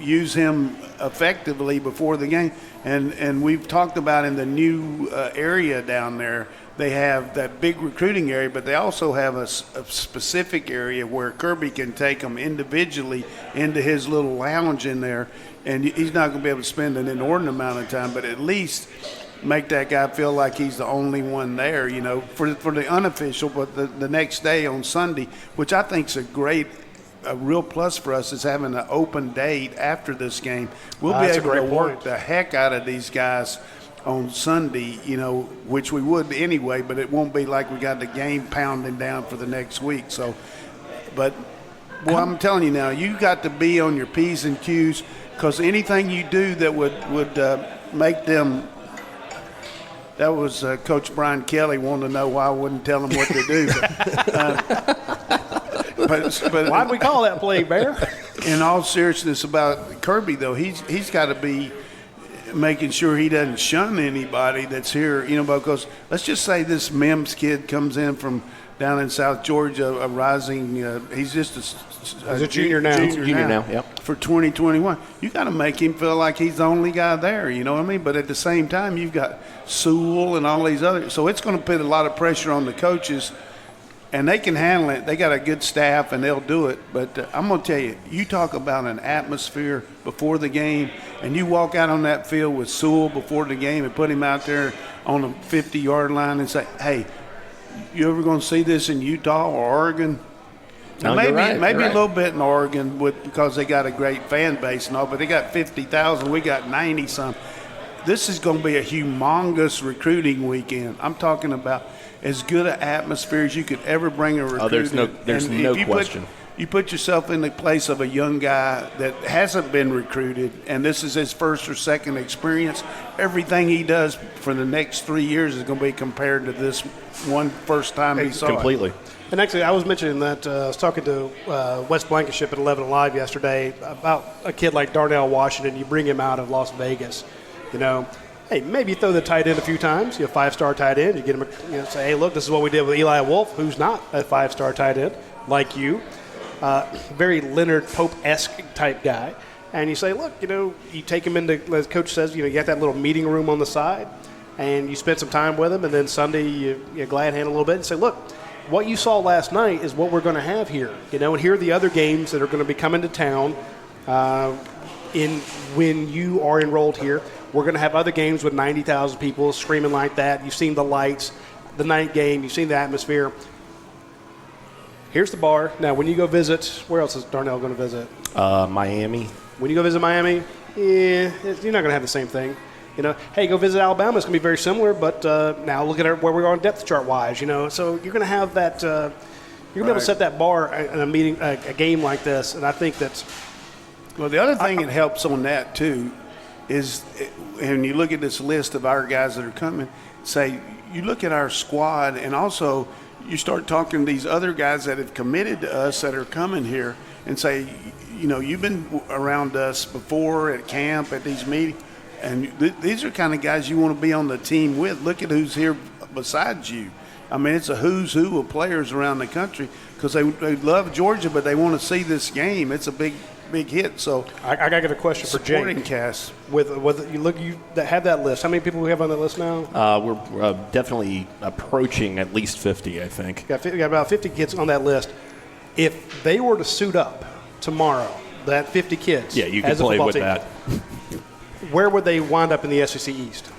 use him effectively before the game. And we've talked about in the new area down there, they have that big recruiting area, but they also have a specific area where Kirby can take them individually into his little lounge in there. And he's not going to be able to spend an inordinate amount of time, but at least make that guy feel like he's the only one there, for the unofficial. But the next day on Sunday, which I think is a real plus for us, is having an open date after this game. We'll be able to work the heck out of these guys on Sunday, which we would anyway, but it won't be like we got the game pounding down for the next week. So, but I'm telling you now, you got to be on your P's and Q's, because anything you do that would make them. That was Coach Brian Kelly wanting to know why I wouldn't tell him what to do. But why'd we call that play, Bear? In all seriousness about Kirby, though, he's got to be making sure he doesn't shun anybody that's here, because let's just say this Mims kid comes in from down in South Georgia, a rising, he's just he's a junior now. Junior now, yep. For 2021. You got to make him feel like he's the only guy there, you know what I mean? But at the same time, you've got Sewell and all these others. So it's going to put a lot of pressure on the coaches, and they can handle it. They got a good staff, and they'll do it. But I'm going to tell you, you talk about an atmosphere before the game, and you walk out on that field with Sewell before the game and put him out there on the 50-yard line and say, hey, you ever going to see this in Utah or Oregon? No, maybe right. A little bit in Oregon because they got a great fan base and all, but they got 50,000. We got 90-some. This is going to be a humongous recruiting weekend. I'm talking about as good an atmosphere as you could ever bring a recruit. There's no question. you put yourself in the place of a young guy that hasn't been recruited, and this is his first or second experience. Everything he does for the next 3 years is going to be compared to this one first time he saw Completely. it. And actually, I was mentioning that I was talking to West Blankenship at 11 Alive yesterday about a kid like Darnell Washington. You bring him out of Las Vegas, hey, maybe you throw the tight end a few times. You're a 5-star tight end. You get him, say, hey, look, this is what we did with Eli Wolf, who's not a 5-star tight end like you. Very Leonard Pope-esque type guy. And you say, look, you take him into, as Coach says, you got that little meeting room on the side, and you spend some time with him, and then Sunday you glad hand a little bit and say, look, what you saw last night is what we're going to have here. And here are the other games that are going to be coming to town when you are enrolled here. We're going to have other games with 90,000 people screaming like that. You've seen the lights, the night game. You've seen the atmosphere. Here's the bar. Now, when you go visit, where else is Darnell going to visit? Miami. When you go visit Miami, you're not going to have the same thing. Hey, go visit Alabama. It's going to be very similar, but now look at where we are on depth chart-wise. So you're going to have that. You're going to be able to set that bar in a meeting, a game like this, and I think that's. Well, the other thing that helps on that too is, when you look at this list of our guys that are coming, say you look at our squad, and also you start talking to these other guys that have committed to us that are coming here, and say, you've been around us before at camp, at these meetings. And these are kind of guys you want to be on the team with. Look at who's here besides you. I mean, it's a who's who of players around the country because they love Georgia, but they want to see this game. It's a big hit. So I got to get a question for Jake. Supporting cast. With you that have that list. How many people we have on that list now? We're definitely approaching at least 50, I think. We got about 50 kids on that list. If they were to suit up tomorrow, that 50 kids. Yeah, you can play with that. Where would they wind up in the SEC East?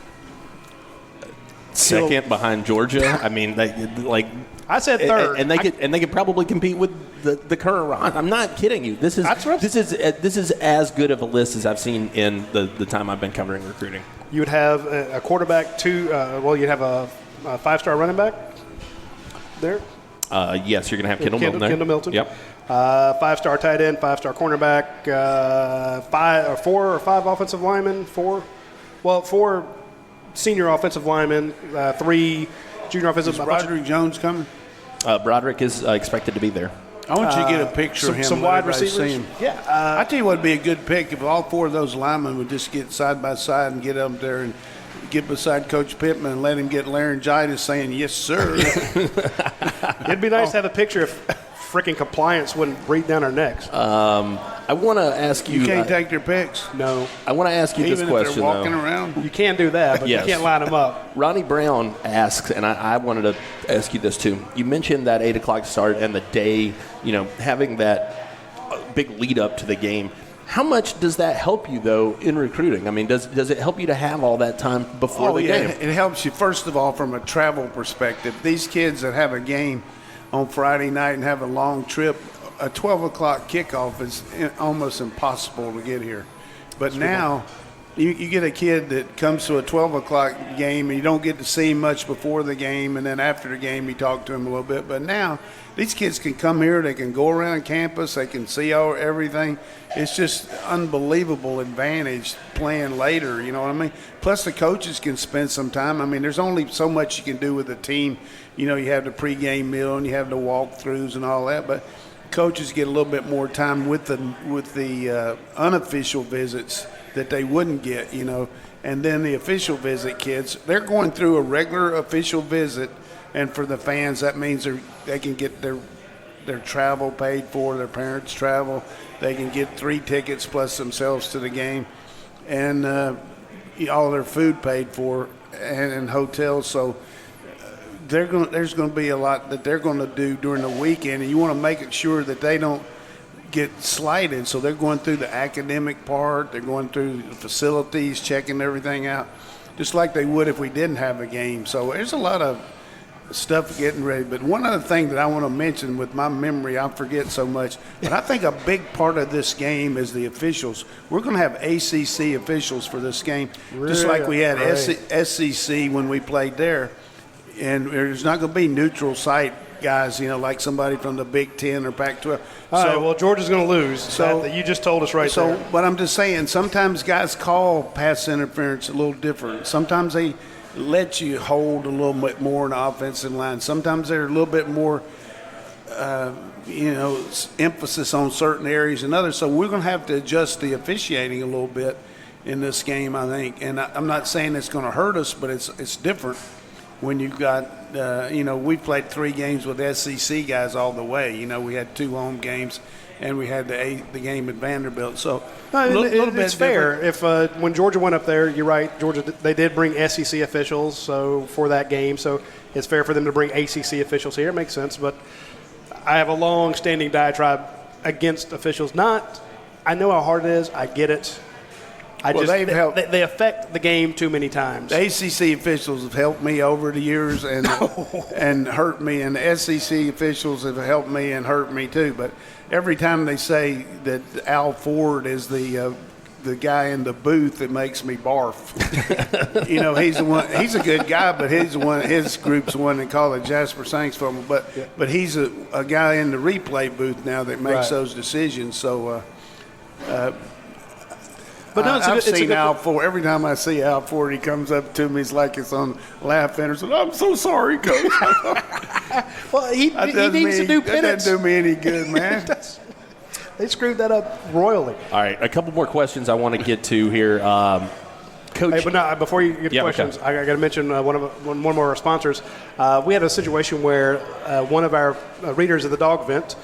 Second behind Georgia. I mean, I said third, and they could probably compete with the current round. I'm not kidding you. This is as good of a list as I've seen in the time I've been covering recruiting. You would have a quarterback, you'd have a 5-star running back there. Yes, you're going to have Kendall Milton there. Kendall Milton. Yep. 5-star tight end, 5-star cornerback, 4 or 5 offensive linemen, 4 senior offensive linemen, 3 junior offensive linemen. Is Broderick Jones coming? Broderick is expected to be there. I want you to get a picture of him. Some wide receivers. Yeah. I tell you what would be a good pick if all 4 of those linemen would just get side by side and get up there and get beside Coach Pittman and let him get laryngitis saying, yes, sir. It'd be nice to have a picture of freaking compliance wouldn't breathe down our necks. I want to ask you. You can't take their picks. No. I want to ask you this Even question. if they're walking around. You can do that, but Yes. you can't line them up. Ronnie Brown asks, and I wanted to ask you this too. You mentioned that 8 o'clock start and the day, having that big lead up to the game. How much does that help you, though, in recruiting? I mean, does it help you to have all that time before the game? It helps you, first of all, from a travel perspective. These kids that have a game on Friday night and have a long trip, a 12 o'clock kickoff is almost impossible to get here. But now you get a kid that comes to a 12 o'clock game and you don't get to see him much before the game, and then after the game you talk to him a little bit. But now these kids can come here, they can go around campus, they can see everything. It's just unbelievable advantage playing later, you know what I mean? Plus the coaches can spend some time. I mean, there's only so much you can do with a team. You have the pregame meal and you have the walkthroughs and all that, but coaches get a little bit more time with the unofficial visits that they wouldn't get, and then the official visit kids, they're going through a regular official visit, and for the fans that means they can get their travel paid for, their parents' travel, they can get 3 tickets plus themselves to the game, and all their food paid for and hotels. So there's going to be a lot that they're going to do during the weekend, and you want to make sure that they don't get slighted. So they're going through the academic part, they're going through the facilities, checking everything out, just like they would if we didn't have a game. So there's a lot of stuff getting ready. But one other thing that I want to mention, with my memory, I forget so much, but I think a big part of this game is the officials. We're going to have ACC officials for this game, just like we had SEC when we played there. And there's not going to be neutral site guys, like somebody from the Big Ten or Pac-12. All right, well, Georgia's going to lose. So you just told us right there. But I'm just saying, sometimes guys call pass interference a little different. Sometimes they let you hold a little bit more in the offensive line. Sometimes they're a little bit more, emphasis on certain areas and others. So we're going to have to adjust the officiating a little bit in this game, I think. And I'm not saying it's going to hurt us, but it's different when you've got, we played 3 games with SEC guys all the way. We had 2 home games, and we had the game at Vanderbilt. So it's fair. If when Georgia went up there, you're right, Georgia, they did bring SEC officials for that game. So it's fair for them to bring ACC officials here. It makes sense. But I have a long-standing diatribe against officials. I know how hard it is. I get it. They affect the game too many times. The ACC officials have helped me over the years and hurt me, and the SEC officials have helped me and hurt me too. But every time they say that Al Ford is the guy in the booth, it makes me barf. He's the one. He's a good guy, but he's the one. His group's the one they call it Jasper Sanks for him. But he's a guy in the replay booth now that makes those decisions. So. But no, I've seen Al Ford. Every time I see Al Ford, he comes up to me. It's like it's on Laugh Anderson. I'm so sorry, Coach. Well, he needs to do penance. That doesn't do me any good, man. They screwed that up royally. All right, a couple more questions I want to get to here. Coach. Hey, but no, before you get to questions, okay. I got to mention one more of our sponsors. We had a situation where one of our readers of the dog vent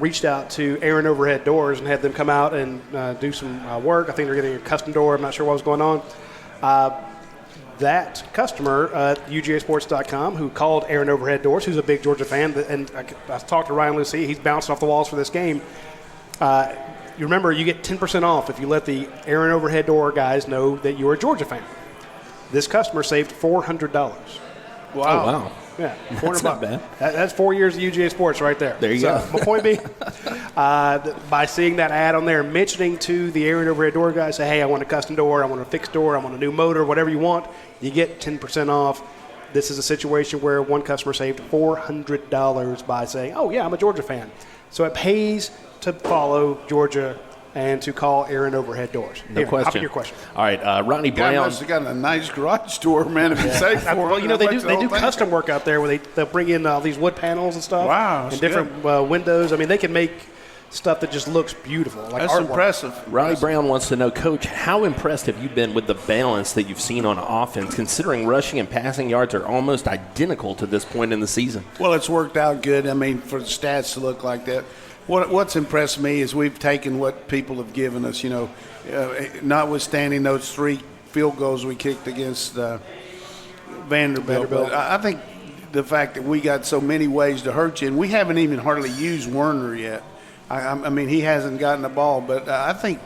reached out to Aaron Overhead Doors and had them come out and do some work. I think they're getting a custom door. I'm not sure what was going on. That customer at UGASports.com who called Aaron Overhead Doors, who's a big Georgia fan, and I talked to Ryan Lucy. He's bouncing off the walls for this game. You remember, you get 10% off if you let the Aaron Overhead Door guys know that you're a Georgia fan. This customer saved $400. Wow. Oh, wow. Yeah, that's not bad. That's 4 years of UGA Sports right there. There you go. My point being, by seeing that ad on there, mentioning to the Aaron Overhead Door guy, say, hey, I want a custom door, I want a fixed door, I want a new motor, whatever you want, you get 10% off. This is a situation where one customer saved $400 by saying, oh, yeah, I'm a Georgia fan. So it pays to follow Georgia and to call Aaron Overhead Doors. No question. Hop in your question. All right, Ronnie Brown. Must have got a nice garage door, man. If you say well, they do custom work out there where they'll bring in these wood panels and stuff. Wow, and different windows. I mean, they can make stuff that just looks beautiful. Like that's artwork. Impressive. Ronnie Brown wants to know, Coach, how impressed have you been with the balance that you've seen on offense, considering rushing and passing yards are almost identical to this point in the season? Well, it's worked out good. I mean, for the stats to look like that. What's impressed me is we've taken what people have given us, notwithstanding those 3 field goals we kicked against Vanderbilt. But I think the fact that we got so many ways to hurt you, and we haven't even hardly used Werner yet. I mean, he hasn't gotten the ball, but I think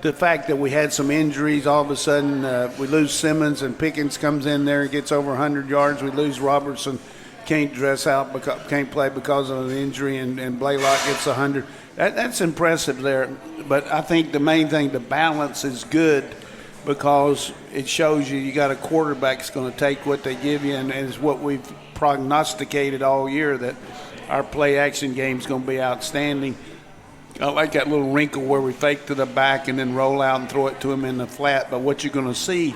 the fact that we had some injuries, all of a sudden we lose Simmons and Pickens comes in there and gets over 100 yards. We lose Robertson. Can't can't play because of an injury, and Blaylock gets 100. That's impressive there. But I think the main thing, the balance is good because it shows you got a quarterback that's going to take what they give you, and it's what we've prognosticated all year, that our play-action game is going to be outstanding. I like that little wrinkle where we fake to the back and then roll out and throw it to him in the flat. But what you're going to see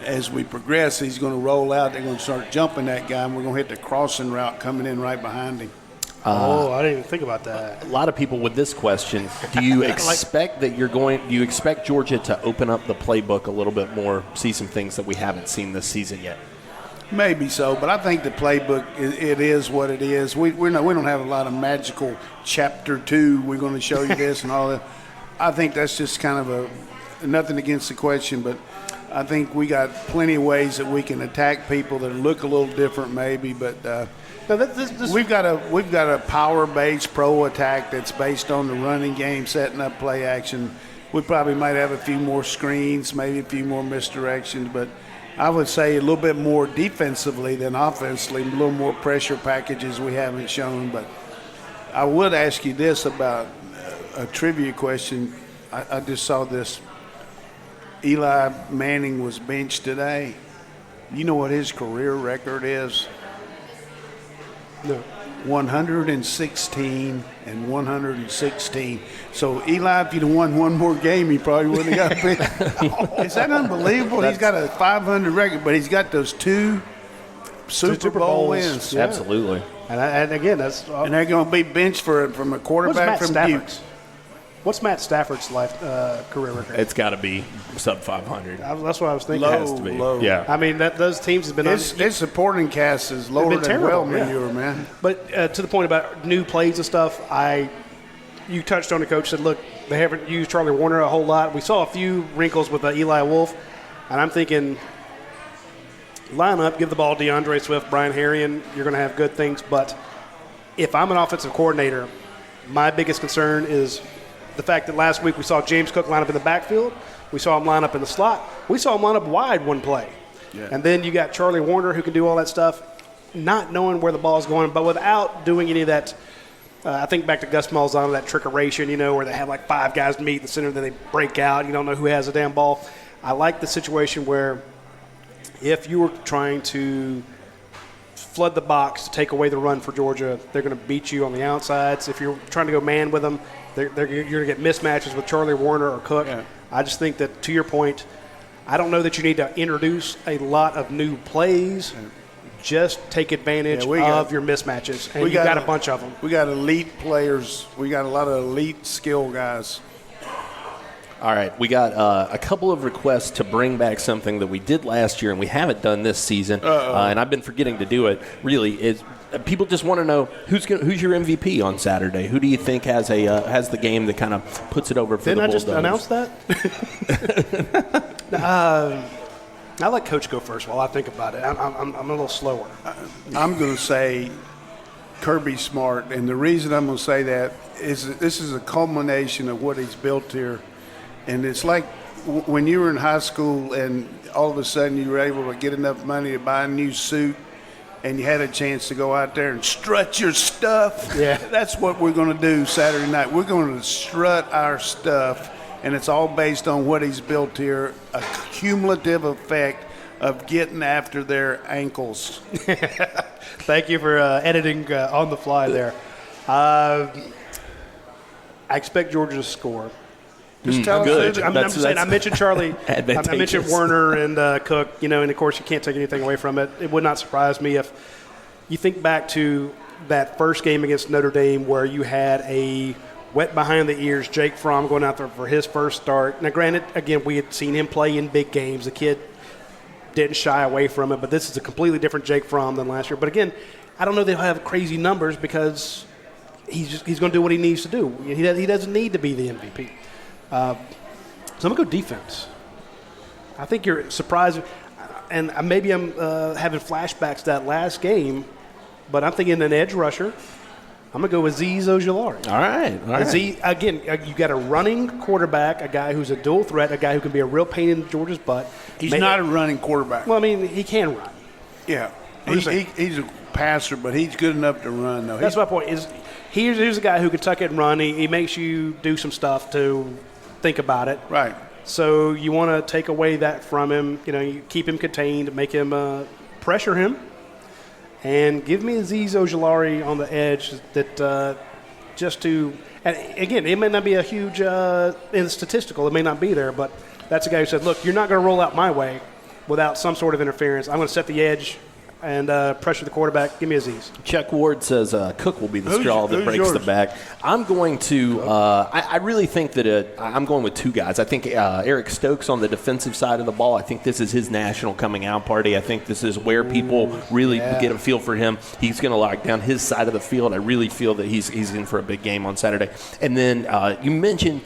as we progress, he's going to roll out. They're going to start jumping that guy, and we're going to hit the crossing route coming in right behind him. I didn't even think about that. A lot of people with this question, do you expect do you expect Georgia to open up the playbook a little bit more, see some things that we haven't seen this season yet? Maybe so, but I think the playbook, it is what it is. We don't have a lot of magical chapter 2, we're going to show you this and all that. I think that's just kind of nothing against the question, but I think we got plenty of ways that we can attack people that look a little different maybe, but we've got a power-based pro attack that's based on the running game, setting up play action. We probably might have a few more screens, maybe a few more misdirections, but I would say a little bit more defensively than offensively, a little more pressure packages we haven't shown. But I would ask you this about a trivia question. I just saw this. Eli Manning was benched today. You know what his career record is? No. 116 and 116. So Eli, if you'd have won one more game, he probably wouldn't have got picked. Is that unbelievable? He's got a 500 record, but he's got those two Super Bowl wins. Yeah. Absolutely. And again, that's And they're going to be benched from a quarterback from Duke. What's Matt Stafford's career record? It's got to be sub 500. That's what I was thinking. It has to be. Low. Yeah. I mean, those teams have been His supporting cast is lower than terrible, Manure, man. But to the point about new plays and stuff, you touched on it, Coach, said, look, they haven't used Charlie Warner a whole lot. We saw a few wrinkles with Eli Wolf, and I'm thinking line up, give the ball to DeAndre Swift, Brian Herrien, you're going to have good things. But if I'm an offensive coordinator, my biggest concern is the fact that last week we saw James Cook line up in the backfield. We saw him line up in the slot. We saw him line up wide one play. Yeah. And then you got Charlie Warner who can do all that stuff, not knowing where the ball is going, but without doing any of that. I think back to Gus Malzahn, that trickeration, where they have like five guys meet in the center, then they break out. You don't know who has the damn ball. I like the situation where if you were trying to flood the box to take away the run for Georgia, they're going to beat you on the outsides. If you're trying to go man with them, you're going to get mismatches with Charlie Warner or Cook. Yeah. I just think that, to your point, I don't know that you need to introduce a lot of new plays. Yeah. Just take advantage of your mismatches, and you got a bunch of them. We got elite players. We got a lot of elite skill guys. All right, we got a couple of requests to bring back something that we did last year and we haven't done this season, and I've been forgetting to do it. Really, people just want to know who's your MVP on Saturday. Who do you think has the game that kind of puts it over for the Bulldogs? Didn't I just announce that? I let Coach go first while I think about it. I'm a little slower. I'm going to say Kirby Smart, and the reason I'm going to say that is that this is a culmination of what he's built here. And it's like when you were in high school and all of a sudden you were able to get enough money to buy a new suit and you had a chance to go out there and strut your stuff. Yeah. That's what we're going to do Saturday night. We're going to strut our stuff, and it's all based on what he's built here, a cumulative effect of getting after their ankles. Thank you for editing on the fly there. I expect Georgia to score. Just tell good. I mentioned Charlie. I mentioned Werner and Cook. And of course you can't take anything away from it. It would not surprise me if you think back to that first game against Notre Dame where you had a wet behind the ears Jake Fromm going out there for his first start. Now, granted, again, we had seen him play in big games. The kid didn't shy away from it, but this is a completely different Jake Fromm than last year. But again, I don't know they'll have crazy numbers because he's going to do what he needs to do. He doesn't need to be the MVP. So I'm going to go defense. I think you're surprised, and maybe I'm having flashbacks to that last game, but I'm thinking an edge rusher. I'm going to go with Azeez Ojulari. All right. Again, you got a running quarterback, a guy who's a dual threat, a guy who can be a real pain in Georgia's butt. He's not a running quarterback. Well, I mean, he can run. Yeah. He's a passer, but he's good enough to run, though. That's my point. Here's a guy who can tuck it and run. He makes you do some stuff to think about it. Right. So you want to take away that from him. You keep him contained, make him pressure him, and give me Azeez Ojulari on the edge. That just to, and again, it may not be a huge in statistical. It may not be there, but that's a guy who said, "Look, you're not going to roll out my way without some sort of interference. I'm going to set the edge and pressure the quarterback. Give me Azeez." Chuck Ward says Cook will be the straw that breaks the back. I'm going to I really think that I'm going with two guys. I think Eric Stokes on the defensive side of the ball, I think this is his national coming out party. I think this is where people really get a feel for him. He's going to lock down his side of the field. I really feel that he's in for a big game on Saturday. And then you mentioned,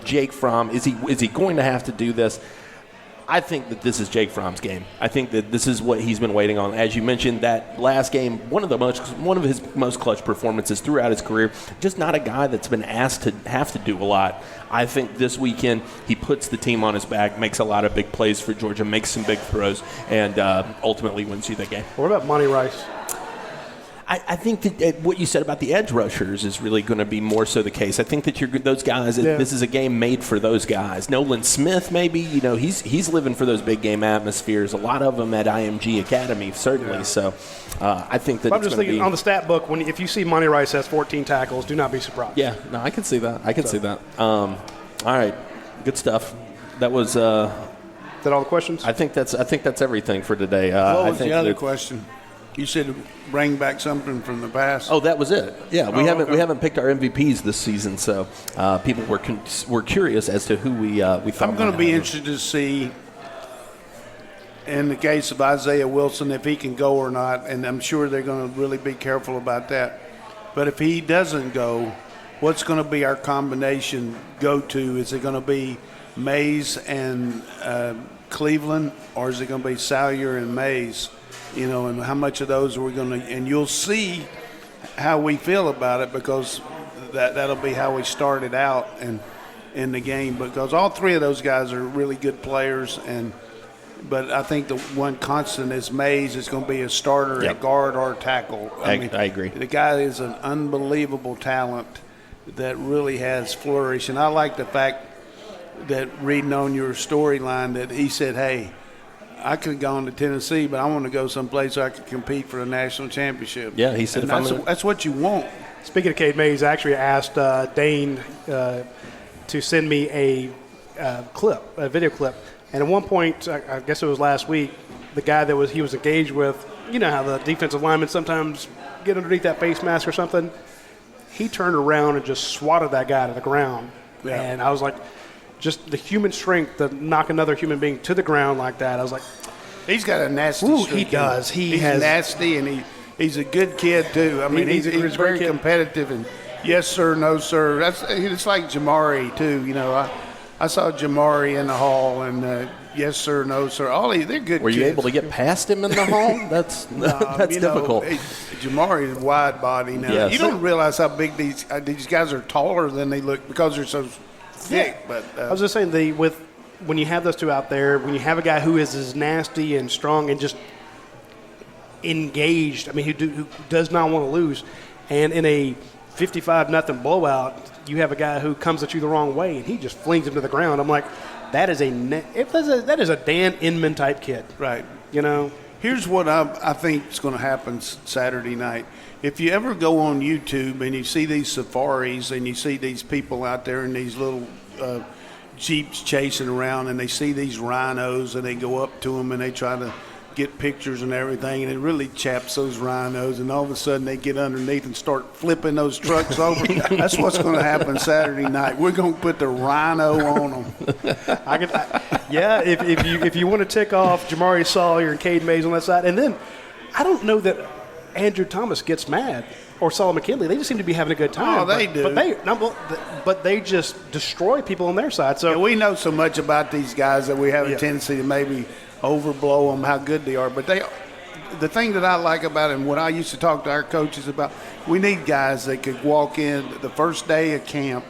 Jake Fromm. Is he going to have to do this? I think that this is Jake Fromm's game. I think that this is what he's been waiting on. As you mentioned, that last game, one of his most clutch performances throughout his career. Just not a guy that's been asked to have to do a lot. I think this weekend he puts the team on his back, makes a lot of big plays for Georgia, makes some big throws, and ultimately wins you the game. What about Monty Rice? I think that what you said about the edge rushers is really going to be more so the case. I think that those guys. Yeah. This is a game made for those guys. Nolan Smith, maybe he's living for those big game atmospheres. A lot of them at IMG Academy, certainly. Yeah. So I think that. I'm just thinking on the stat book. If you see Monty Rice has 14 tackles, do not be surprised. Yeah, no, I can see that. See that. All right, good stuff. That was. Is that all the questions? I think that's everything for today. What was the other question? You said bring back something from the past. Oh, that was it. Yeah, we haven't picked our MVPs this season, so people were curious as to who we thought. I'm going to be interested to see, in the case of Isaiah Wilson, if he can go or not, and I'm sure they're going to really be careful about that. But if he doesn't go, what's going to be our combination go-to? Is it going to be Mays and Cleveland, or is it going to be Salyer and Mays? And how much of those are we going to – and you'll see how we feel about it, because that'll be how we started out in the game, because all three of those guys are really good players. But I think the one constant is Mays is going to be a starter at guard or tackle. I agree. The guy is an unbelievable talent that really has flourished. And I like the fact that, reading on your storyline, that he said, hey, I could have gone to Tennessee, but I want to go someplace so I could compete for a national championship. Yeah, he said that's what you want. Speaking of Cade Mays, I actually asked Dane to send me a video clip. And at one point, I guess it was last week, the guy that he was engaged with, you know how the defensive linemen sometimes get underneath that face mask or something. He turned around and just swatted that guy to the ground. Yeah. And I was like, just the human strength to knock another human being to the ground like that. I was like, he's got a nasty streak. He does. He's nasty, and he's a good kid too. I mean, he's very competitive, and yes sir, no sir. It's like Jamari too. I saw Jamari in the hall, and yes sir, no sir. They're good. Were you kids. able to get past him in the hall? That's difficult. Jamari is wide body now. Yes. You don't realize how big these guys are, taller than they look because they're so thick. But I was just saying, when you have those two out there, when you have a guy who is as nasty and strong and just engaged, I mean, who does not want to lose, and in a 55-0 blowout, you have a guy who comes at you the wrong way and he just flings him to the ground. I'm like, that is a Dan Inman type kid, right? Here's what I think is going to happen Saturday night. If you ever go on YouTube and you see these safaris and you see these people out there in these little Jeeps chasing around, and they see these rhinos and they go up to them and they try to get pictures and everything, and it really chaps those rhinos, and all of a sudden they get underneath and start flipping those trucks over. That's what's going to happen Saturday night. We're going to put the rhino on them. If you want to tick off Jamari Salyer and Cade Mays on that side, and then I don't know that Andrew Thomas gets mad or Solomon McKinley. They just seem to be having a good time. Oh, they do. But they just destroy people on their side. So we know so much about these guys that we have a tendency to maybe overblow them how good they are. But the thing that I like about it, and what I used to talk to our coaches about, we need guys that could walk in the first day of camp,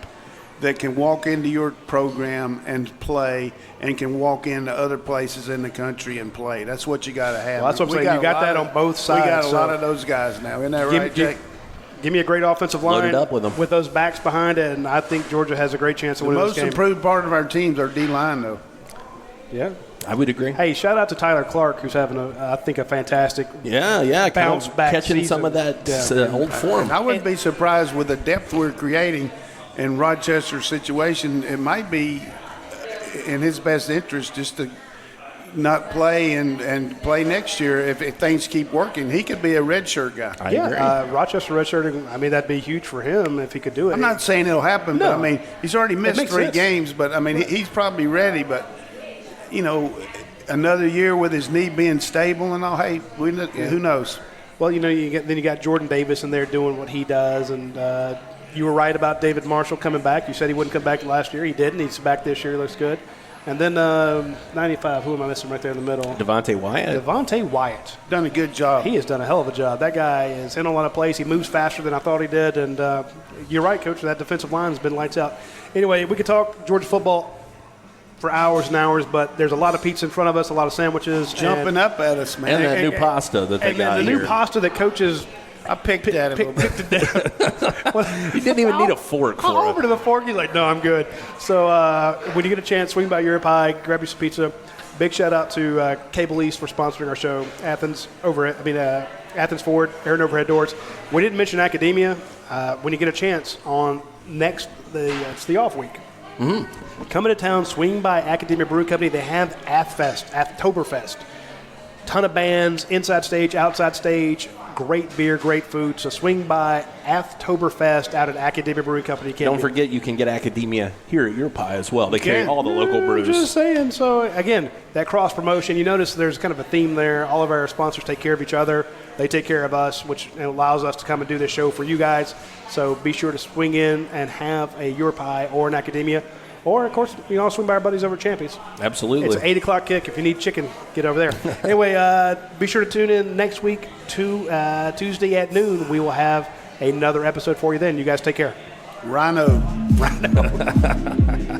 that can walk into your program and play, and can walk into other places in the country and play. That's what you got to have. Well, that's what I'm saying. You got that on both sides. We got a lot of those guys now. Isn't that right, Jake? Give me a great offensive line. Loaded up with them. With those backs behind it, and I think Georgia has a great chance of winning this game. The most improved part of our teams are D-line, though. Yeah. I would agree. Hey, shout out to Tyler Clark, who's having I think a fantastic bounce back catching season. some of that old form. And I wouldn't be surprised with the depth we're creating in Rochester's situation. It might be in his best interest just to not play and play next year if things keep working. He could be a redshirt guy. I agree. Rochester redshirting, I mean, that'd be huge for him if he could do it. I'm not saying it'll happen, but I mean, he's already missed 3 games, but I mean, he's probably ready, but another year with his knee being stable and all, hey, who knows? Well, you got Jordan Davis in there doing what he does, and you were right about David Marshall coming back. You said he wouldn't come back last year. He didn't. He's back this year. He looks good. And then 95, who am I missing right there in the middle? Devontae Wyatt. Done a good job. He has done a hell of a job. That guy is in a lot of plays. He moves faster than I thought he did. And you're right, Coach. That defensive line has been lights out. Anyway, we could talk Georgia football for hours and hours, but there's a lot of pizza in front of us, a lot of sandwiches. Jumping up at us, man. And that new pasta that they got here. And the here. new pasta that coaches I picked at it a little bit. picked it down. You didn't even need a fork I'll for over it. to the fork. He's like, no, I'm good. So when you get a chance, swing by Europe High, grab you some pizza. Big shout out to Cable East for sponsoring our show. Athens Ford, air and overhead doors. We didn't mention Academia. When you get a chance on it's the off week. Mm-hmm. Coming to town, swing by Academia Brewing Company. They have Athtoberfest. Ton of bands, inside stage, outside stage. Great beer, great food. So swing by Athtoberfest out at Academia Brewing Company. Don't forget, you can get Academia here at Your Pie as well. They carry all the local brews. Just saying. So, again, that cross promotion, you notice there's kind of a theme there. All of our sponsors take care of each other. They take care of us, which allows us to come and do this show for you guys. So be sure to swing in and have a Your Pie or an Academia. Or, of course, you can also swing by our buddies over at Champions. Absolutely. It's an 8 o'clock kick. If you need chicken, get over there. Anyway, be sure to tune in next week to Tuesday at noon. We will have another episode for you then. You guys take care. Rhino.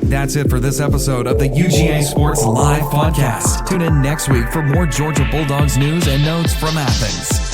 That's it for this episode of the UGA Sports Live Podcast. Tune in next week for more Georgia Bulldogs news and notes from Athens.